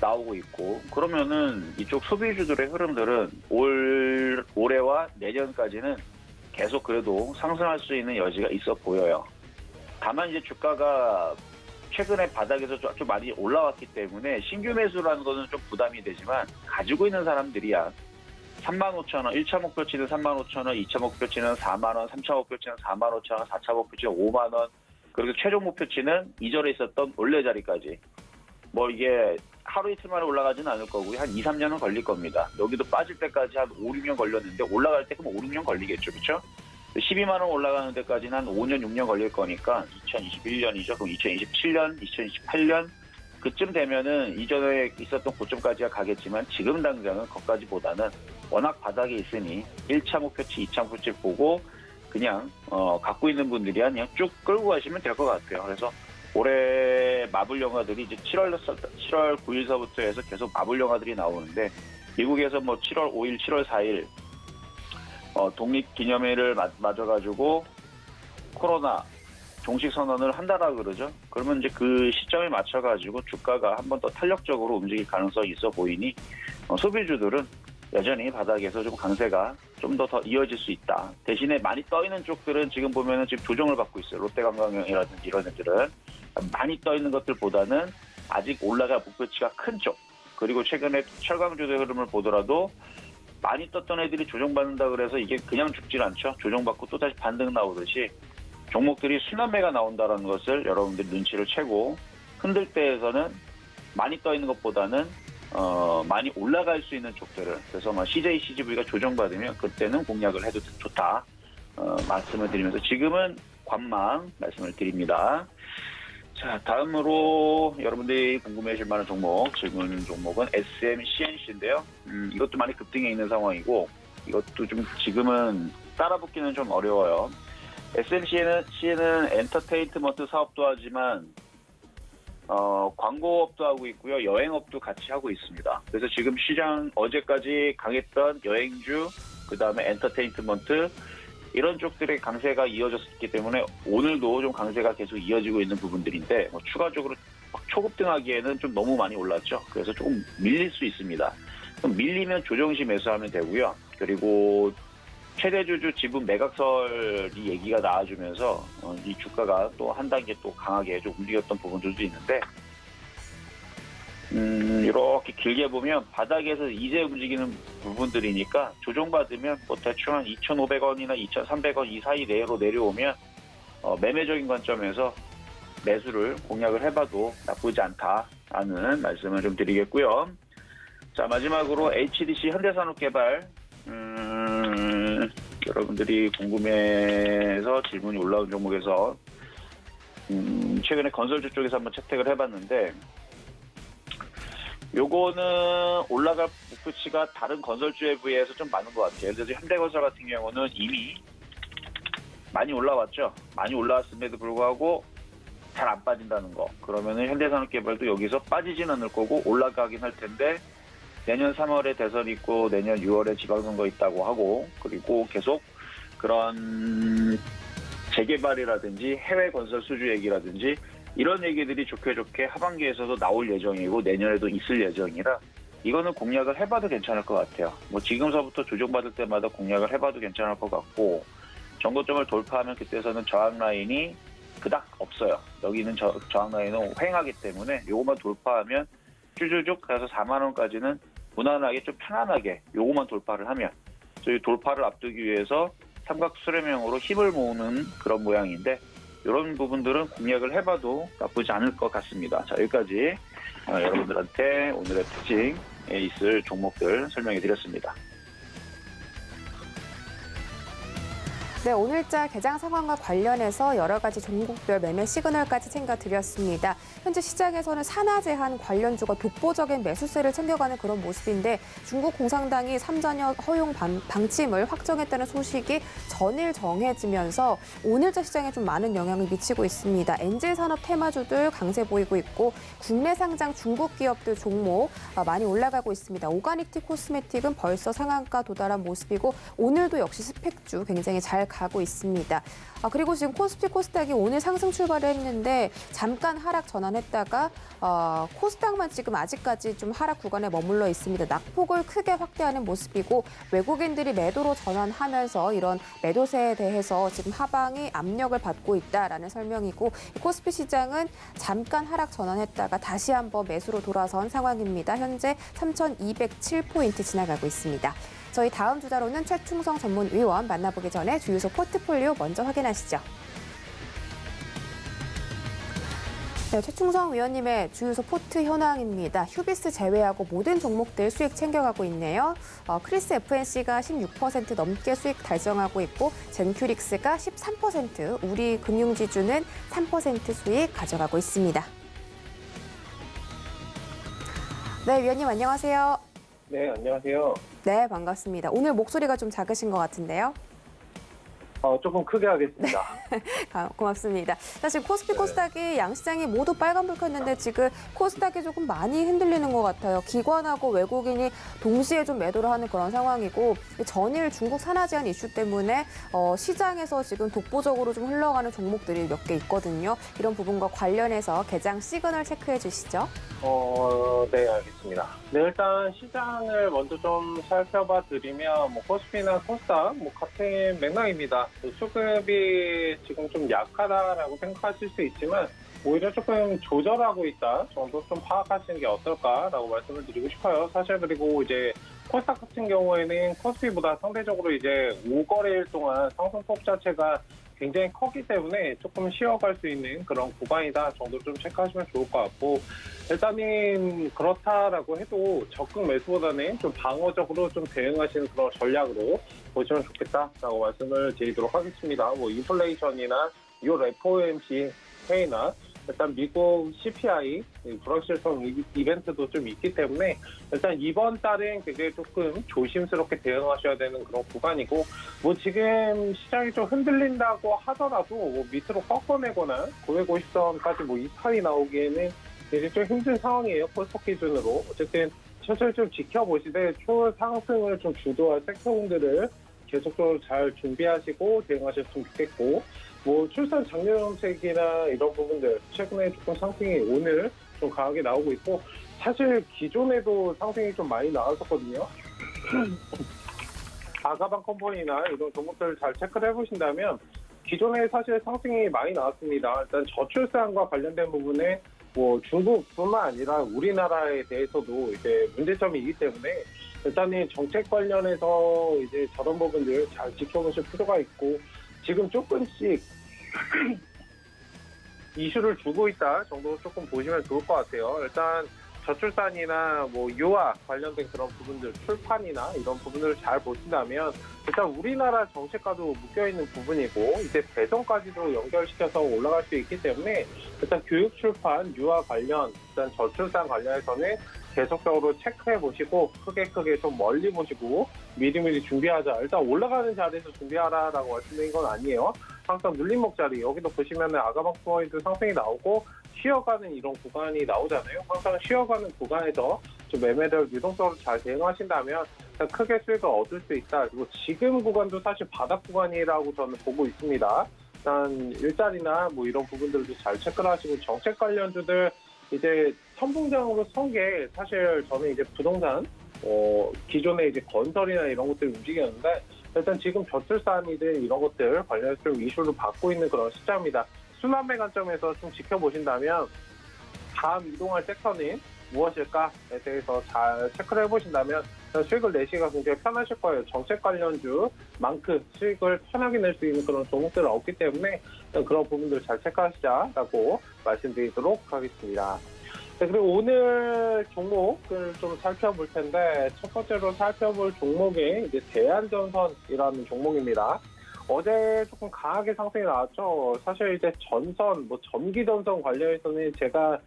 S4: 나오고 있고, 그러면은 이쪽 소비주들의 흐름들은 올해와 내년까지는 계속 그래도 상승할 수 있는 여지가 있어 보여요. 다만 이제 주가가 최근에 바닥에서 좀 많이 올라왔기 때문에 신규 매수라는 거는 좀 부담이 되지만, 가지고 있는 사람들이야 35,000원, 1차 목표치는 35,000원, 2차 목표치는 4만원, 3차 목표치는 45,000원, 4차 목표치는 5만원, 그리고 최종 목표치는 이전에 있었던 원래 자리까지. 이게 하루 이틀 만에 올라가지는 않을 거고요. 한 2, 3년은 걸릴 겁니다. 여기도 빠질 때까지 한 5, 6년 걸렸는데, 올라갈 때 그럼 5, 6년 걸리겠죠. 그렇죠? 12만원 올라가는 데까지는 한 5년, 6년 걸릴 거니까 2021년이죠. 그럼 2027년, 2028년 그쯤 되면은 이전에 있었던 고점까지가 가겠지만, 지금 당장은 거기까지보다는 워낙 바닥에 있으니 1차 목표치, 2차 목표치 보고 그냥 갖고 있는 분들이 그냥 쭉 끌고 가시면 될 것 같아요. 그래서 올해 마블 영화들이 이제 7월 9일서부터 해서 계속 마블 영화들이 나오는데, 미국에서 7월 5일, 7월 4일 독립기념일을 맞아가지고 코로나 종식 선언을 한다라 그러죠. 그러면 이제 그 시점에 맞춰가지고 주가가 한 번 더 탄력적으로 움직일 가능성이 있어 보이니, 소비주들은 여전히 바닥에서 좀 강세가 좀 더 이어질 수 있다. 대신에 많이 떠있는 쪽들은 지금 보면은 지금 조정을 받고 있어요. 롯데관광이라든지 이런 애들은 많이 떠있는 것들보다는 아직 올라갈 목표치가 큰 쪽, 그리고 최근에 철강주의 흐름을 보더라도 많이 떴던 애들이 조정받는다 그래서 이게 그냥 죽질 않죠. 조정받고 또 다시 반등 나오듯이 종목들이 순환매가 나온다는 것을 여러분들이 눈치를 채고 흔들 때에서는 많이 떠 있는 것보다는 많이 올라갈 수 있는 쪽들을, 그래서 CJ, CGV가 조정받으면 그때는 공략을 해도 좋다 말씀을 드리면서 지금은 관망 말씀을 드립니다. 자, 다음으로 여러분들이 궁금해하실 만한 종목, 질문 종목은 SMCNC인데요. 이것도 많이 급등해 있는 상황이고 이것도 좀 지금은 따라붙기는 좀 어려워요. SMCNC는 엔터테인먼트 사업도 하지만 광고업도 하고 있고요. 여행업도 같이 하고 있습니다. 그래서 지금 시장 어제까지 강했던 여행주, 그 다음에 엔터테인먼트 이런 쪽들의 강세가 이어졌기 때문에 오늘도 좀 강세가 계속 이어지고 있는 부분들인데 추가적으로 초급등하기에는 좀 너무 많이 올랐죠. 그래서 조금 밀릴 수 있습니다. 그럼 밀리면 조정시 매수하면 되고요. 그리고 최대주주 지분 매각설이 얘기가 나와주면서 이 주가가 또 한 단계 또 강하게 좀 움직였던 부분들도 있는데 이렇게 길게 보면 바닥에서 이제 움직이는 부분들이니까 조정받으면 대충 한 2,500원이나 2,300원 이 사이 내로 내려오면 매매적인 관점에서 매수를 공략을 해봐도 나쁘지 않다라는 말씀을 좀 드리겠고요. 자, 마지막으로 HDC 현대산업개발 여러분들이 궁금해서 질문이 올라온 종목에서 최근에 건설주 쪽에서 한번 채택을 해봤는데 요거는 올라갈 목표치가 다른 건설주에 비해서 좀 많은 것 같아요. 예를 들어서 현대건설 같은 경우는 이미 많이 올라왔죠. 많이 올라왔음에도 불구하고 잘 안 빠진다는 거. 그러면은 현대산업개발도 여기서 빠지진 않을 거고 올라가긴 할 텐데 내년 3월에 대선 있고 내년 6월에 지방선거 있다고 하고 그리고 계속 그런 재개발이라든지 해외 건설 수주 얘기라든지 이런 얘기들이 좋게 하반기에서도 나올 예정이고 내년에도 있을 예정이라 이거는 공략을 해봐도 괜찮을 것 같아요. 지금서부터 조정받을 때마다 공략을 해봐도 괜찮을 것 같고 정고점을 돌파하면 그때서는 저항 라인이 그닥 없어요. 여기는 저항 라인은 횡하기 때문에 요것만 돌파하면 쭈쭈쭉 가서 4만 원까지는 무난하게 좀 편안하게 요것만 돌파를 하면 저희 돌파를 앞두기 위해서 삼각수렴형으로 힘을 모으는 그런 모양인데 이런 부분들은 공략을 해봐도 나쁘지 않을 것 같습니다. 자, 여기까지 여러분들한테 오늘의 특징에 있을 종목들 설명해 드렸습니다.
S2: 네, 오늘자 개장 상황과 관련해서 여러 가지 종목별 매매 시그널까지 챙겨드렸습니다. 현재 시장에서는 산화 제한 관련주가 독보적인 매수세를 챙겨가는 그런 모습인데 중국 공산당이 3전여 허용 방침을 확정했다는 소식이 전일 정해지면서 오늘자 시장에 좀 많은 영향을 미치고 있습니다. 엔젤 산업 테마주들 강세 보이고 있고 국내 상장 중국 기업들 종목 많이 올라가고 있습니다. 오가닉티 코스메틱은 벌써 상한가 도달한 모습이고 오늘도 역시 스펙주 굉장히 잘 가고 있습니다. 그리고 지금 코스피 코스닥이 오늘 상승 출발을 했는데 잠깐 하락 전환했다가 코스닥만 지금 아직까지 좀 하락 구간에 머물러 있습니다. 낙폭을 크게 확대하는 모습이고 외국인들이 매도로 전환하면서 이런 매도세에 대해서 지금 하방이 압력을 받고 있다라는 설명이고 코스피 시장은 잠깐 하락 전환했다가 다시 한번 매수로 돌아선 상황입니다. 현재 3,207포인트 지나가고 있습니다. 저희 다음 주자로는 최충성 전문위원 만나보기 전에 주유소 포트폴리오 먼저 확인하시죠. 네, 최충성 위원님의 주유소 포트 현황입니다. 휴비스 제외하고 모든 종목들 수익 챙겨가고 있네요. 크리스 FNC가 16% 넘게 수익 달성하고 있고 젠큐릭스가 13%, 우리 금융지주는 3% 수익 가져가고 있습니다. 네, 위원님 안녕하세요.
S3: 네, 안녕하세요.
S2: 네, 반갑습니다. 오늘 목소리가 좀 작으신 것 같은데요.
S3: 조금 크게 하겠습니다.
S2: 고맙습니다. 사실 코스피 코스닥이 양시장이 모두 빨간불 켰는데 지금 코스닥이 조금 많이 흔들리는 것 같아요. 기관하고 외국인이 동시에 좀 매도를 하는 그런 상황이고 전일 중국 산화 제한 이슈 때문에 시장에서 지금 독보적으로 좀 흘러가는 종목들이 몇 개 있거든요. 이런 부분과 관련해서 개장 시그널 체크해 주시죠.
S5: 네, 알겠습니다. 네, 일단 시장을 먼저 좀 살펴봐 드리면, 코스피나 코스닥, 같은 맥락입니다. 수급이 지금 좀 약하다라고 생각하실 수 있지만, 오히려 조금 조절하고 있다 정도 좀 파악하시는 게 어떨까라고 말씀을 드리고 싶어요. 사실 그리고 이제 코스닥 같은 경우에는 코스피보다 상대적으로 이제 5거래일 동안 상승폭 자체가 굉장히 컸기 때문에 조금 쉬어갈 수 있는 그런 구간이다 정도 좀 체크하시면 좋을 것 같고, 일단은 그렇다라고 해도 적극 매수보다는 좀 방어적으로 좀 대응하시는 그런 전략으로 보시면 좋겠다라고 말씀을 드리도록 하겠습니다. 뭐 인플레이션이나 요 FOMC 회의나 일단 미국 CPI 불확실성 이벤트도 좀 있기 때문에 일단 이번 달은 굉장히 조금 조심스럽게 대응하셔야 되는 그런 구간이고, 뭐 지금 시장이 좀 흔들린다고 하더라도 뭐 밑으로 꺾어내거나 950선까지 뭐 이탈이 나오기에는 이제 좀 힘든 상황이에요. 코스닥 기준으로. 어쨌든 천천히 좀 지켜보시되 초상승을 좀 주도할 섹터분들을 계속적으로 잘 준비하시고 대응하셨으면 좋겠고, 뭐 출산 장려 정책이나 이런 부분들 최근에 조금 상승이 오늘 좀 강하게 나오고 있고, 사실 기존에도 상승이 좀 많이 나왔었거든요. 아가방 컴퍼니나 이런 종목들을 잘 체크를 해보신다면 기존에 사실 상승이 많이 나왔습니다. 일단 저출산과 관련된 부분에 뭐 중국뿐만 아니라 우리나라에 대해서도 이제 문제점이 있기 때문에 일단은 정책 관련해서 이제 저런 부분들 잘 지켜보실 필요가 있고, 지금 조금씩 이슈를 주고 있다 정도 조금 보시면 좋을 것 같아요. 일단 저출산이나 뭐 유아 관련된 그런 부분들, 출판이나 이런 부분들을 잘 보신다면 일단 우리나라 정책과도 묶여있는 부분이고, 이제 배송까지도 연결시켜서 올라갈 수 있기 때문에 일단 교육 출판, 유아 관련, 일단 저출산 관련해서는 계속적으로 체크해 보시고 크게 좀 멀리 보시고 미리미리 준비하자. 일단 올라가는 자리에서 준비하라라고 말씀드린 건 아니에요. 항상 눌림목 자리, 여기도 보시면 아가방 포인트 상승이 나오고 쉬어가는 이런 구간이 나오잖아요. 항상 쉬어가는 구간에서 좀 매매를 유동성으로 잘 대응하신다면 크게 수익을 얻을 수 있다. 그리고 지금 구간도 사실 바닥 구간이라고 저는 보고 있습니다. 일단 일자리나 뭐 이런 부분들도 잘 체크를 하시고, 정책 관련주들 이제 선풍장으로 선 게 사실 저는 이제 부동산 기존에 이제 건설이나 이런 것들이 움직였는데, 일단 지금 저출산이든 이런 것들 관련해서 좀 이슈를 받고 있는 그런 시점입니다. 순환매 관점에서 좀 지켜보신다면 다음 이동할 섹터는 무엇일까에 대해서 잘 체크를 해보신다면 수익을 내시기가 굉장히 편하실 거예요. 정책 관련주만큼 수익을 편하게 낼 수 있는 그런 종목들은 없기 때문에 그런 부분들을 잘 체크하시자라고 말씀드리도록 하겠습니다. 네, 그리고 오늘 종목을 좀 살펴볼 텐데, 첫 번째로 살펴볼 종목이 이제 대한전선이라는 종목입니다. 어제 조금 강하게 상승이 나왔죠. 사실 이제 전선, 뭐 전기전선 관련해서는 제가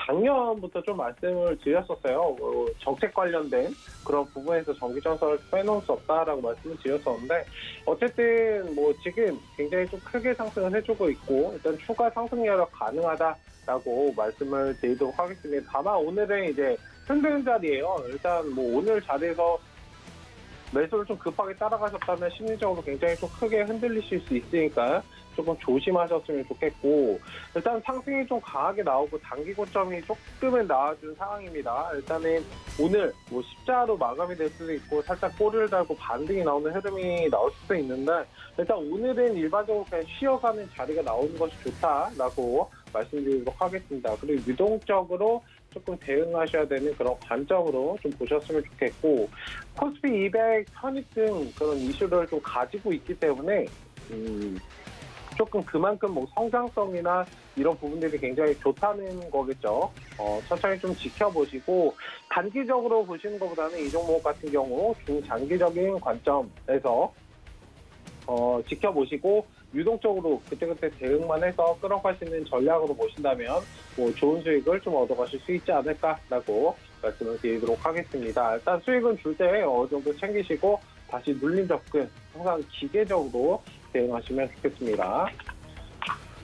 S5: 작년부터 좀 말씀을 드렸었어요. 정책 관련된 그런 부분에서 전기전선을 빼놓을 수 없다라고 말씀을 드렸었는데, 어쨌든 뭐 지금 굉장히 좀 크게 상승을 해주고 있고, 일단 추가 상승 여력 가능하다라고 말씀을 드리도록 하겠습니다. 다만 오늘은 이제 흔드는 자리예요. 일단 뭐 오늘 자리에서 매수를 좀 급하게 따라가셨다면 심리적으로 굉장히 좀 크게 흔들리실 수 있으니까 조금 조심하셨으면 좋겠고, 일단 상승이 좀 강하게 나오고 단기 고점이 조금은 나와준 상황입니다. 일단은 오늘 뭐 십자로 마감이 될 수도 있고 살짝 꼬리를 달고 반등이 나오는 흐름이 나올 수도 있는데, 일단 오늘은 일반적으로 그냥 쉬어가는 자리가 나오는 것이 좋다라고 말씀드리도록 하겠습니다. 그리고 유동적으로 조금 대응하셔야 되는 그런 관점으로 좀 보셨으면 좋겠고, 코스피 200 편입 등 그런 이슈를 좀 가지고 있기 때문에 조금 그만큼 뭐 성장성이나 이런 부분들이 굉장히 좋다는 거겠죠. 천천히 좀 지켜보시고, 단기적으로 보시는 것보다는 이 종목 같은 경우 중장기적인 관점에서 지켜보시고 유동적으로 그때그때 대응만 해서 끌어가시는 전략으로 보신다면 뭐 좋은 수익을 좀 얻어가실 수 있지 않을까라고 말씀을 드리도록 하겠습니다. 일단 수익은 줄 때 어느 정도 챙기시고 다시 눌림 접근 항상 기계적으로 대응하시면 좋겠습니다.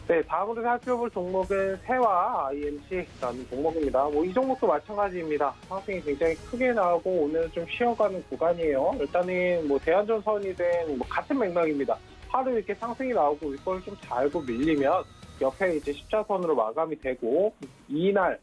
S5: 네, 다음으로 살펴볼 종목은 세화 IMC라는 종목입니다. 뭐 이 종목도 마찬가지입니다. 상승이 굉장히 크게 나오고 오늘 좀 쉬어가는 구간이에요. 일단은 뭐 대한전선이든 뭐 같은 맥락입니다. 하루 이렇게 상승이 나오고 이걸 좀 잘고 밀리면 옆에 이제 십자선으로 마감이 되고, 이날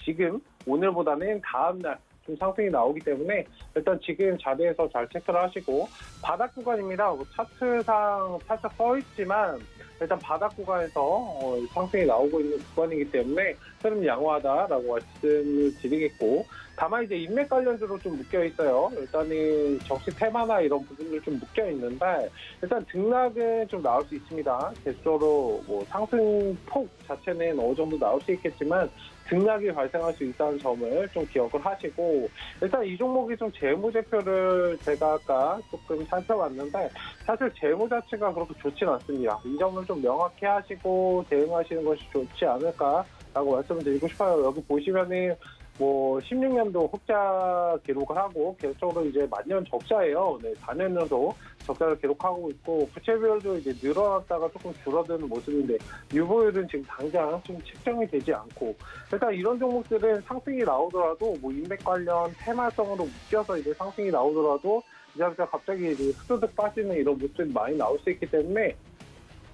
S5: 지금 오늘보다는 다음날 좀 상승이 나오기 때문에 일단 지금 자리에서 잘 체크를 하시고, 바닥 구간입니다. 뭐 차트상 살짝 서 있지만 일단 바닥 구간에서 상승이 나오고 있는 구간이기 때문에 흐름 양호하다라고 말씀을 드리겠고, 다만 이제 인맥 관련주로 좀 묶여 있어요. 일단은 정치 테마나 이런 부분들 좀 묶여 있는데 일단 등락은 좀 나올 수 있습니다. 대체로 뭐 상승폭 자체는 어느 정도 나올 수 있겠지만 등락이 발생할 수 있다는 점을 좀 기억을 하시고 일단 이 종목이 좀 재무제표를 제가 아까 조금 살펴봤는데 사실 재무 자체가 그렇게 좋진 않습니다. 이 점을 좀 명확히 하시고 대응하시는 것이 좋지 않을까라고 말씀을 드리고 싶어요. 여기 보시면은 뭐 16년도 흑자 기록을 하고 계속적으로 이제 만년 적자예요. 네, 4년으로 적자를 기록하고 있고 부채 비율도 이제 늘어났다가 조금 줄어드는 모습인데 유보율은 지금 당장 좀 측정이 되지 않고 일단 이런 종목들은 상승이 나오더라도 뭐 인맥 관련 테마성으로 묶여서 이제 상승이 나오더라도 이제 갑자기 이제 흑소득 빠지는 이런 모습이 많이 나올 수 있기 때문에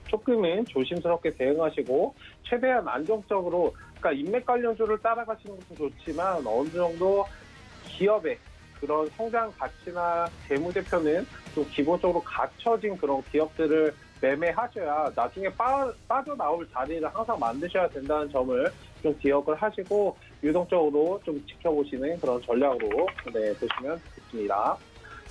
S5: 조금은 조심스럽게 대응하시고 최대한 안정적으로 그러니까 인맥 관련주를 따라가시는 것도 좋지만 어느 정도 기업의 그런 성장 가치나 재무제표는 좀 기본적으로 갖춰진 그런 기업들을 매매하셔야 나중에 빠져나올 자리를 항상 만드셔야 된다는 점을 좀 기억을 하시고 유동적으로 좀 지켜보시는 그런 전략으로 보시면 좋겠습니다.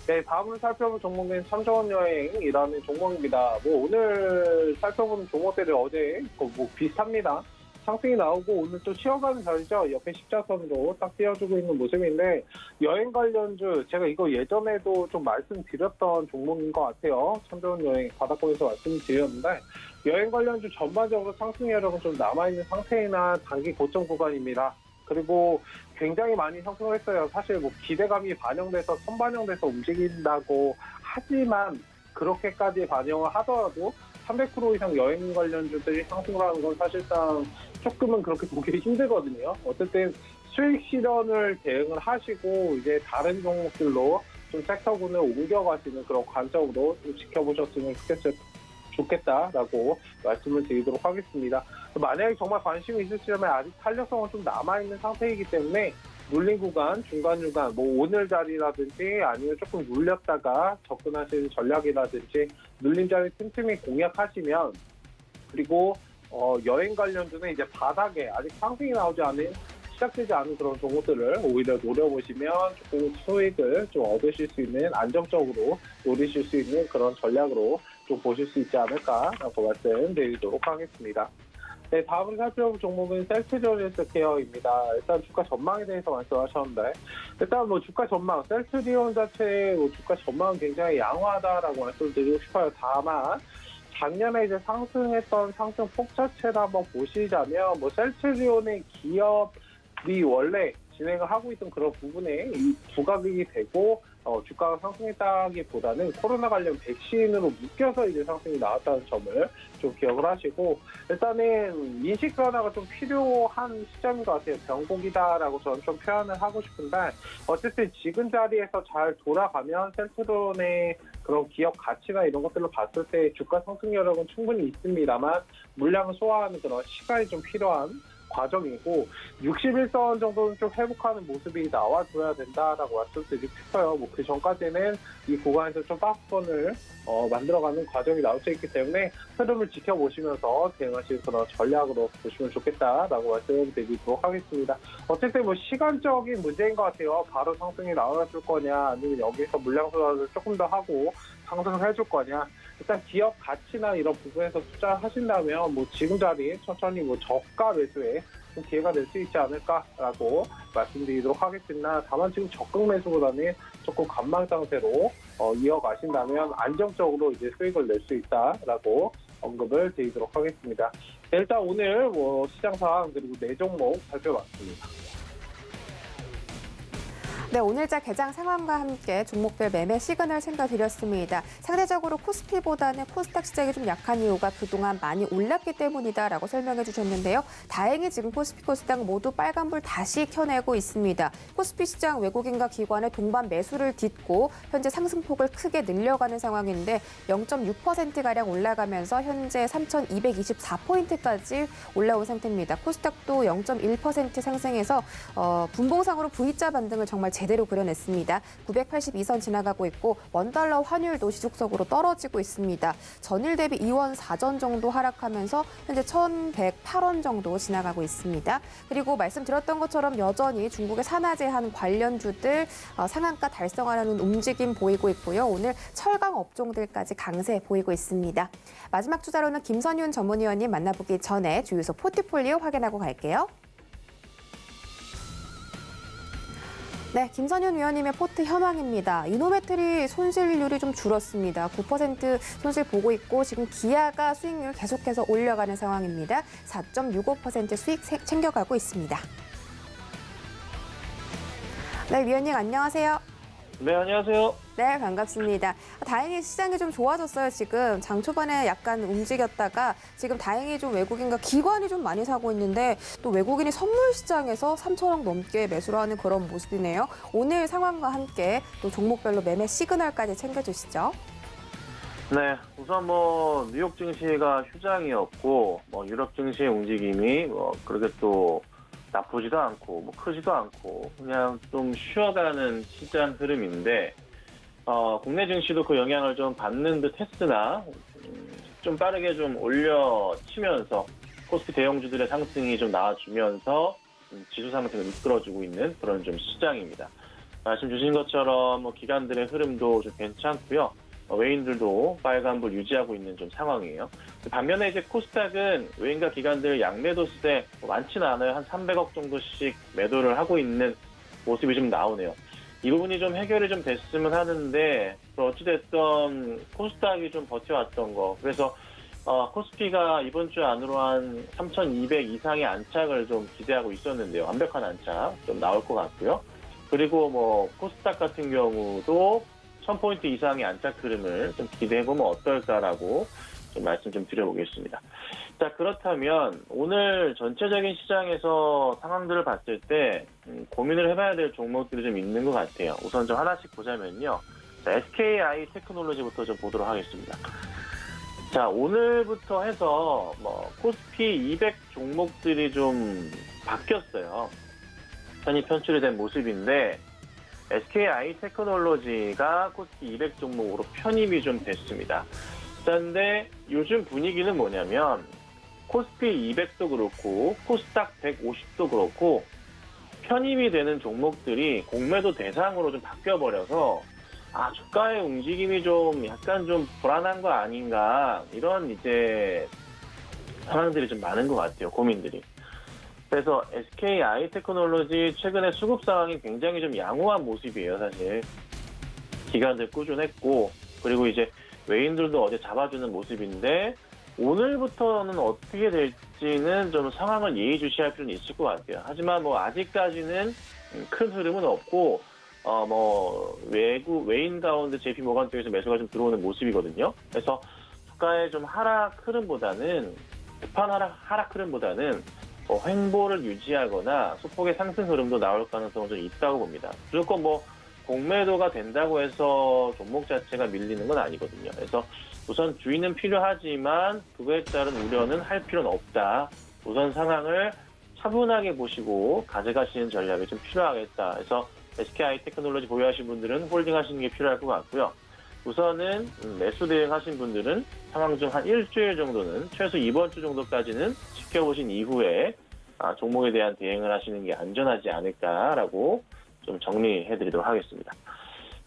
S5: 네, 다음으로 살펴볼 종목은 참좋은 여행이라는 종목입니다. 뭐 오늘 살펴보는 종목들이 어제 뭐 비슷합니다. 상승이 나오고 오늘 또 쉬어가는 자리죠. 옆에 십자선으로 딱 띄워주고 있는 모습인데 여행 관련주 제가 이거 예전에도 좀 말씀드렸던 종목인 것 같아요. 참좋은 여행 바닥권에서 말씀드렸는데 여행 관련주 전반적으로 상승 여력은 좀 남아있는 상태이나 단기 고점 구간입니다. 그리고 굉장히 많이 상승을 했어요. 사실 뭐 기대감이 반영돼서 선반영돼서 움직인다고 하지만 그렇게까지 반영을 하더라도 300% 이상 여행 관련주들이 상승을 하는 건 사실상 조금은 그렇게 보기 힘들거든요. 어쨌든 수익 실현을 대응을 하시고 이제 다른 종목들로 좀 섹터군을 옮겨가시는 그런 관점으로 좀 지켜보셨으면 좋겠다라고 말씀을 드리도록 하겠습니다. 만약에 정말 관심이 있으시다면 아직 탄력성은 좀 남아있는 상태이기 때문에 눌린 구간, 중간중간 뭐 오늘 자리라든지 아니면 조금 눌렸다가 접근하시는 전략이라든지 눌린 자리 틈틈이 공략하시면 그리고 여행 관련주는 이제 바닥에 아직 상승이 나오지 않은 시작되지 않은 그런 종목들을 오히려 노려보시면 조금 수익을 좀 얻으실 수 있는 안정적으로 노리실 수 있는 그런 전략으로 좀 보실 수 있지 않을까라고 말씀드리도록 하겠습니다. 네, 다음으로 살펴볼 종목은 셀트리온스 케어입니다. 일단 주가 전망에 대해서 말씀하셨는데 일단 뭐 주가 전망, 셀트리온 자체의 뭐 주가 전망은 굉장히 양호하다라고 말씀드리고 싶어요. 다만 작년에 이제 상승했던 상승 폭 자체를 한번 보시자면 뭐 셀트리온의 기업이 원래 진행을 하고 있던 그런 부분에 이 부각이 되고 주가가 상승했다기보다는 코로나 관련 백신으로 묶여서 이제 상승이 나왔다는 점을 좀 기억을 하시고 일단은 인식 변화가 좀 필요한 시점인 것 같아요. 변곡이다라고 저는 좀 표현을 하고 싶은데 어쨌든 지금 자리에서 잘 돌아가면 셀트리온의 그런 기업 가치나 이런 것들을 봤을 때 주가 상승 여력은 충분히 있습니다만 물량을 소화하는 그런 시간이 좀 필요한 과정이고 61선 정도는 좀 회복하는 모습이 나와줘야 된다라고 말씀드리고 싶어요. 뭐 그 전까지는 이 구간에서 좀 박스권을 만들어가는 과정이 나올 수 있기 때문에 흐름을 지켜보시면서 대응하실 그런 전략으로 보시면 좋겠다라고 말씀드리도록 하겠습니다. 어쨌든 뭐 시간적인 문제인 것 같아요. 바로 상승이 나와줄 거냐 아니면 여기서 물량 소화를 조금 더 하고 상승을 해줄 거냐. 일단 기업 가치나 이런 부분에서 투자하신다면 뭐 지금 자리에 천천히 뭐 저가 매수에 좀 기회가 될 수 있지 않을까라고 말씀드리도록 하겠습니다. 다만 지금 적극 매수보다는 조금 관망 상태로 이어가신다면 안정적으로 이제 수익을 낼 수 있다라고 언급을 드리도록 하겠습니다. 네, 일단 오늘 뭐 시장 상황 그리고 네 종목 살펴봤습니다.
S2: 네, 오늘자 개장 상황과 함께 종목별 매매 시그널 챙겨드렸습니다. 상대적으로 코스피보다는 코스닥 시장이 좀 약한 이유가 그동안 많이 올랐기 때문이다라고 설명해 주셨는데요. 다행히 지금 코스피, 코스닥 모두 빨간불 다시 켜내고 있습니다. 코스피 시장 외국인과 기관의 동반 매수를 딛고 현재 상승폭을 크게 늘려가는 상황인데 0.6%가량 올라가면서 현재 3,224포인트까지 올라온 상태입니다. 코스닥도 0.1% 상승해서 분봉상으로 V자 반등을 정말 제대로 그려냈습니다. 982선 지나가고 있고 원달러 환율도 지속적으로 떨어지고 있습니다. 전일 대비 2원 4전 정도 하락하면서 현재 1,108원 정도 지나가고 있습니다. 그리고 말씀드렸던 것처럼 여전히 중국의 산화제한 관련주들 상한가 달성하려는 움직임 보이고 있고요. 오늘 철강 업종들까지 강세 보이고 있습니다. 마지막 투자로는 김선윤 전문위원님 만나보기 전에 주유소 포트폴리오 확인하고 갈게요. 네, 김선윤 위원님의 포트 현황입니다. 이노메틀이 손실률이 좀 줄었습니다. 9% 손실 보고 있고 지금 기아가 수익률 계속해서 올려가는 상황입니다. 4.65% 수익 챙겨가고 있습니다. 네, 위원님 안녕하세요.
S3: 네, 안녕하세요.
S2: 네, 반갑습니다. 다행히 시장이 좀 좋아졌어요, 지금. 장 초반에 약간 움직였다가 지금 다행히 좀 외국인과 기관이 좀 많이 사고 있는데 또 외국인이 선물 시장에서 3천억 넘게 매수를 하는 그런 모습이네요. 오늘 상황과 함께 또 종목별로 매매 시그널까지 챙겨주시죠.
S6: 네, 우선 뉴욕 증시가 휴장이었고 유럽 증시의 움직임이 그렇게 또 나쁘지도 않고 크지도 않고 그냥 좀 쉬어가는 시장 흐름인데 국내 증시도 그 영향을 좀 받는 듯 했으나 좀 빠르게 좀 올려치면서 코스피 대형주들의 상승이 좀 나와주면서 지수 상승을 이끌어주고 있는 그런 좀 시장입니다. 말씀 주신 것처럼 기관들의 흐름도 좀 괜찮고요. 외인들도 빨간불 유지하고 있는 좀 상황이에요. 반면에 이제 코스닥은 외인과 기관들 양매도 수대 많지는 않아요. 한 300억 정도씩 매도를 하고 있는 모습이 좀 나오네요. 이 부분이 좀 해결이 좀 됐으면 하는데 어찌됐든 코스닥이 좀 버텨왔던 거. 그래서 코스피가 이번 주 안으로 한 3,200 이상의 안착을 좀 기대하고 있었는데요. 완벽한 안착 좀 나올 것 같고요. 그리고 코스닥 같은 경우도 1000포인트 이상의 안착 흐름을 좀 기대해보면 어떨까라고 좀 말씀 좀 드려보겠습니다. 자, 그렇다면 오늘 전체적인 시장에서 상황들을 봤을 때 고민을 해봐야 될 종목들이 좀 있는 것 같아요. 우선 좀 하나씩 보자면요. 자, SKI 테크놀로지부터 좀 보도록 하겠습니다. 자, 오늘부터 해서 코스피 200 종목들이 좀 바뀌었어요. 편이 편출이 된 모습인데 SKI 테크놀로지가 코스피 200 종목으로 편입이 좀 됐습니다. 그런데 요즘 분위기는 뭐냐면 코스피 200도 그렇고 코스닥 150도 그렇고 편입이 되는 종목들이 공매도 대상으로 좀 바뀌어버려서 주가의 움직임이 좀 약간 좀 불안한 거 아닌가 이런 이제 상황들이 좀 많은 것 같아요. 고민들이. 그래서 SKI 테크놀로지 최근에 수급 상황이 굉장히 좀 양호한 모습이에요, 사실. 기관들 꾸준했고, 그리고 이제 외인들도 어제 잡아주는 모습인데, 오늘부터는 어떻게 될지는 좀 상황을 예의주시할 필요는 있을 것 같아요. 하지만 아직까지는 큰 흐름은 없고, 외인 가운데 JP 모건 쪽에서 매수가 좀 들어오는 모습이거든요. 그래서 주가의 좀 하락 흐름보다는, 급한 하락 흐름보다는 횡보를 유지하거나 소폭의 상승 흐름도 나올 가능성은 좀 있다고 봅니다. 무조건 공매도가 된다고 해서 종목 자체가 밀리는 건 아니거든요. 그래서 우선 주의는 필요하지만 그거에 따른 우려는 할 필요는 없다. 우선 상황을 차분하게 보시고 가져가시는 전략이 좀 필요하겠다. 그래서 SKI 테크놀로지 보유하신 분들은 홀딩하시는 게 필요할 것 같고요. 우선은 매수 대응하신 분들은 상황 중 한 일주일 정도는 최소 이번 주 정도까지는 지켜보신 이후에 종목에 대한 대응을 하시는 게 안전하지 않을까라고 좀 정리해드리도록 하겠습니다.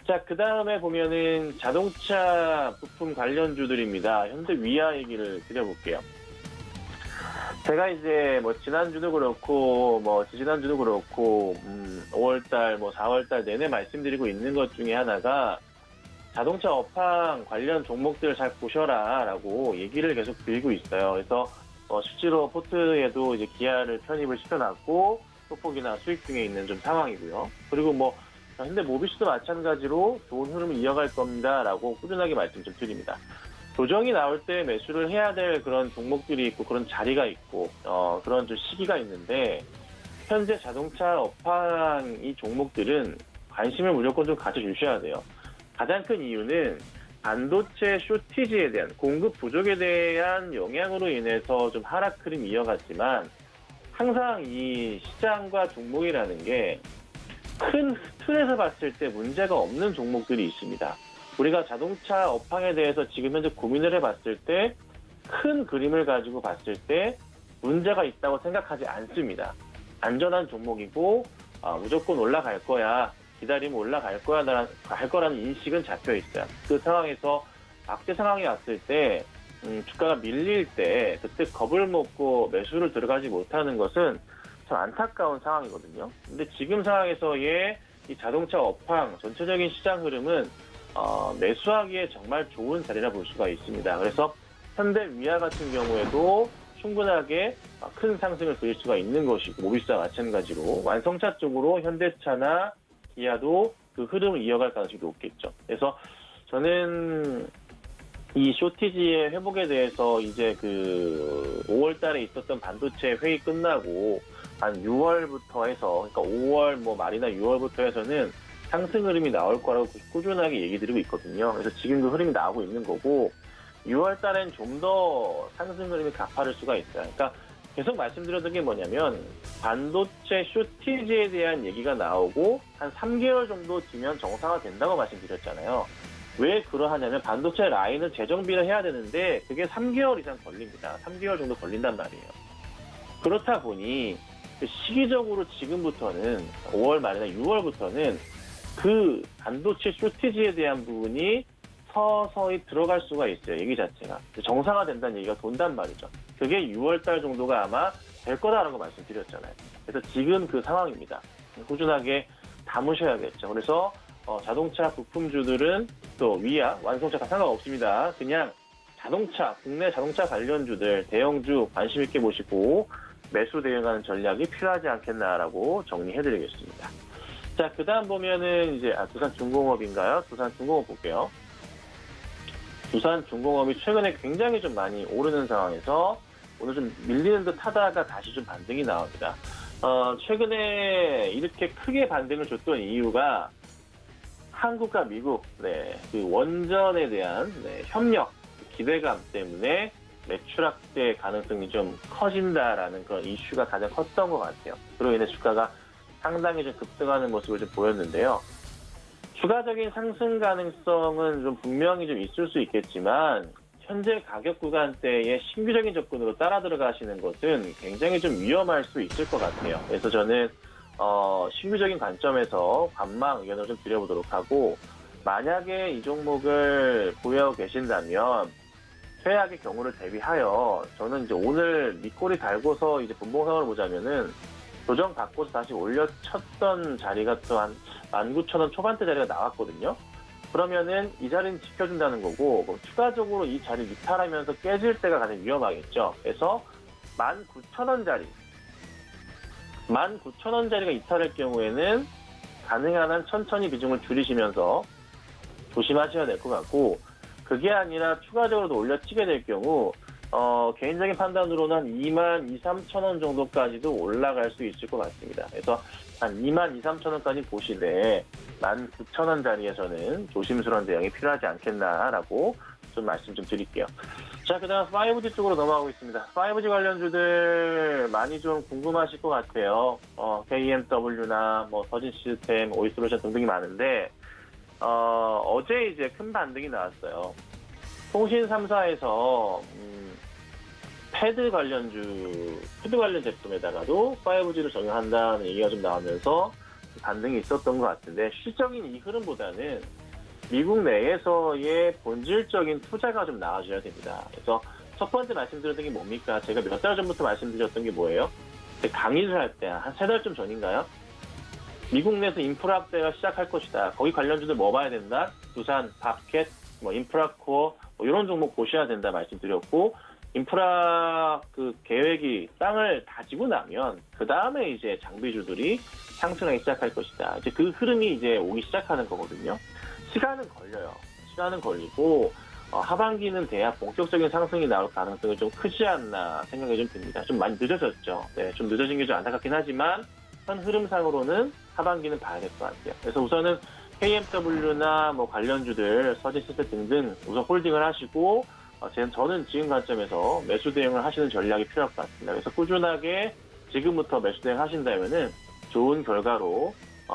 S6: 자, 그 다음에 보면은 자동차 부품 관련주들입니다. 현대 위아 얘기를 드려볼게요. 제가 이제 지난주도 그렇고 지지난주도 그렇고 5월달 4월달 내내 말씀드리고 있는 것 중에 하나가 자동차 업황 관련 종목들을 잘 보셔라라고 얘기를 계속 드리고 있어요. 그래서 실제로 포트에도 이제 기아를 편입을 시켜놨고 소폭이나 수익 중에 있는 좀 상황이고요. 그리고 현대 모비스도 마찬가지로 좋은 흐름을 이어갈 겁니다라고 꾸준하게 말씀 좀 드립니다. 조정이 나올 때 매수를 해야 될 그런 종목들이 있고 그런 자리가 있고 그런 좀 시기가 있는데 현재 자동차 업황 이 종목들은 관심을 무조건 좀 가져주셔야 돼요. 가장 큰 이유는 반도체 쇼티지에 대한 공급 부족에 대한 영향으로 인해서 좀 하락 흐름이 이어갔지만 항상 이 시장과 종목이라는 게 큰 틀에서 봤을 때 문제가 없는 종목들이 있습니다. 우리가 자동차 업황에 대해서 지금 현재 고민을 해봤을 때 큰 그림을 가지고 봤을 때 문제가 있다고 생각하지 않습니다. 안전한 종목이고 무조건 올라갈 거야, 기다리면 올라갈 거야, 할 거라는 인식은 잡혀 있어요. 그 상황에서 악재 상황이 왔을 때 주가가 밀릴 때 그때 겁을 먹고 매수를 들어가지 못하는 것은 참 안타까운 상황이거든요. 근데 지금 상황에서의 이 자동차 업황 전체적인 시장 흐름은 매수하기에 정말 좋은 자리라 볼 수가 있습니다. 그래서 현대 위아 같은 경우에도 충분하게 큰 상승을 그릴 수가 있는 것이고, 모비스와 마찬가지로 완성차 쪽으로 현대차나 기아도 그 흐름을 이어갈 가능성이 높겠죠. 그래서 저는 이 쇼티지의 회복에 대해서 이제 그 5월 달에 있었던 반도체 회의 끝나고 한 6월부터 해서, 그러니까 5월 뭐 말이나 6월부터 해서는 상승 흐름이 나올 거라고 꾸준하게 얘기 드리고 있거든요. 그래서 지금 그 흐름이 나오고 있는 거고, 6월 달엔 좀 더 상승 흐름이 가파를 수가 있어요. 그러니까 계속 말씀드렸던 게 뭐냐면, 반도체 쇼티지에 대한 얘기가 나오고 한 3개월 정도 뒤면 정상화 된다고 말씀드렸잖아요. 왜 그러하냐면 반도체 라인을 재정비를 해야 되는데 그게 3개월 이상 걸립니다. 3개월 정도 걸린단 말이에요. 그렇다 보니 시기적으로 지금부터는 5월 말이나 6월부터는 그 반도체 쇼티지에 대한 부분이 서서히 들어갈 수가 있어요. 얘기 자체가. 정상화된다는 얘기가 돈단 말이죠. 그게 6월달 정도가 아마 될 거다라고 말씀드렸잖아요. 그래서 지금 그 상황입니다. 꾸준하게 담으셔야겠죠. 그래서 자동차 부품주들은 또 위아, 완성차가 상관없습니다. 그냥 자동차, 국내 자동차 관련주들, 대형주 관심 있게 보시고 매수 대응하는 전략이 필요하지 않겠나라고 정리해드리겠습니다. 자, 그 다음 보면은 이제 두산중공업인가요? 두산중공업 볼게요. 두산중공업이 최근에 굉장히 좀 많이 오르는 상황에서 오늘 좀 밀리는 듯 하다가 다시 좀 반등이 나옵니다. 최근에 이렇게 크게 반등을 줬던 이유가 한국과 미국, 그 원전에 대한 협력, 기대감 때문에 매출 확대 가능성이 좀 커진다라는 그런 이슈가 가장 컸던 것 같아요. 그로 인해 주가가 상당히 좀 급등하는 모습을 좀 보였는데요. 추가적인 상승 가능성은 좀 분명히 좀 있을 수 있겠지만, 현재 가격 구간대에 신규적인 접근으로 따라 들어가시는 것은 굉장히 좀 위험할 수 있을 것 같아요. 그래서 저는 신규적인 관점에서 관망 의견을 좀 드려보도록 하고, 만약에 이 종목을 보유하고 계신다면 최악의 경우를 대비하여 저는 이제 오늘 밑꼬리 달고서 이제 분봉상으로 보자면은 조정 받고서 다시 올려쳤던 자리가 또 한 19,000원 초반대 자리가 나왔거든요. 그러면은 이 자리는 지켜준다는 거고, 추가적으로 이 자리 이탈하면서 깨질 때가 가장 위험하겠죠. 그래서 19,000원 자리, 19,000원 자리가 이탈할 경우에는 가능한 한 천천히 비중을 줄이시면서 조심하셔야 될 것 같고, 그게 아니라 추가적으로 올려치게 될 경우 개인적인 판단으로는 한 22,000~23,000원 정도까지도 올라갈 수 있을 것 같습니다. 그래서 한 22,000~23,000원까지 보시되 19,000원 자리에서는 조심스러운 대응이 필요하지 않겠나라고 좀 말씀 좀 드릴게요. 자, 그 다음 5G 쪽으로 넘어가고 있습니다. 5G 관련주들 많이 좀 궁금하실 것 같아요. KMW나 뭐 서진 시스템, 오이솔루션 등등이 많은데, 어제 이제 큰 반등이 나왔어요. 통신 3사에서 패드 관련 제품에다가도 5G를 적용한다는 얘기가 좀 나오면서 반등이 있었던 것 같은데, 실적인 이 흐름보다는 미국 내에서의 본질적인 투자가 좀 나와줘야 됩니다. 그래서 첫 번째 말씀드렸던 게 뭡니까? 제가 몇 달 전부터 말씀드렸던 게 뭐예요? 강의를 할 때 한 3달쯤 전인가요? 미국 내에서 인프라 확대가 시작할 것이다. 거기 관련주들 뭐 봐야 된다? 두산, 바켓, 인프라코어, 이런 종목 보셔야 된다 말씀드렸고, 인프라 그 계획이 땅을 다지고 나면 그 다음에 이제 장비주들이 상승하기 시작할 것이다. 이제 그 흐름이 이제 오기 시작하는 거거든요. 시간은 걸려요. 시간은 걸리고 하반기는 돼야 본격적인 상승이 나올 가능성이 좀 크지 않나 생각이 좀 듭니다. 좀 많이 늦어졌죠. 좀 늦어진 게 좀 안타깝긴 하지만 현 흐름상으로는 하반기는 봐야 될 것 같아요. 그래서 우선은 KMW나 뭐 관련주들, 서지시스템 등등 우선 홀딩을 하시고, 저는 지금 관점에서 매수 대응을 하시는 전략이 필요할 것 같습니다. 그래서 꾸준하게 지금부터 매수 대응 하신다면은 좋은 결과로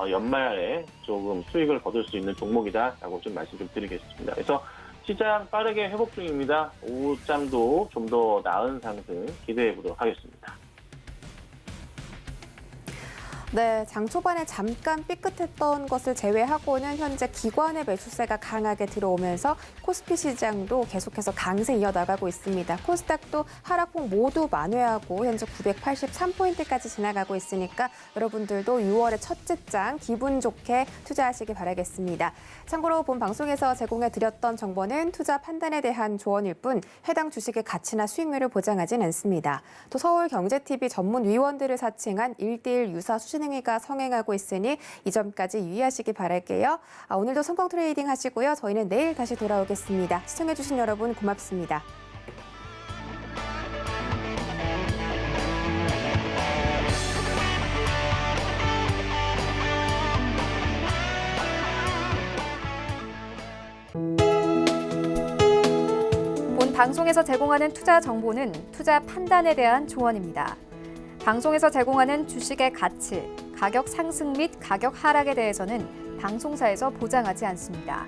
S6: 연말에 조금 수익을 거둘 수 있는 종목이다라고 좀 말씀 좀 드리겠습니다. 그래서 시장 빠르게 회복 중입니다. 오후장도 좀 더 나은 상승 기대해 보도록 하겠습니다.
S2: 네, 장 초반에 잠깐 삐끗했던 것을 제외하고는 현재 기관의 매수세가 강하게 들어오면서 코스피 시장도 계속해서 강세 이어나가고 있습니다. 코스닥도 하락폭 모두 만회하고 현재 983포인트까지 지나가고 있으니까 여러분들도 6월의 첫째 장 기분 좋게 투자하시기 바라겠습니다. 참고로 본 방송에서 제공해드렸던 정보는 투자 판단에 대한 조언일 뿐 해당 주식의 가치나 수익률을 보장하진 않습니다. 또 서울경제TV 전문 위원들을 사칭한 1:1 유사 수신행위가 성행하고 있으니 이 점까지 유의하시기 바랄게요. 오늘도 성공 트레이딩 하시고요. 저희는 내일 다시 돌아오겠습니다. 시청해주신 여러분 고맙습니다.
S1: 본 방송에서 제공하는 투자 정보는 투자 판단에 대한 조언입니다. 방송에서 제공하는 주식의 가치, 가격 상승 및 가격 하락에 대해서는 방송사에서 보장하지 않습니다.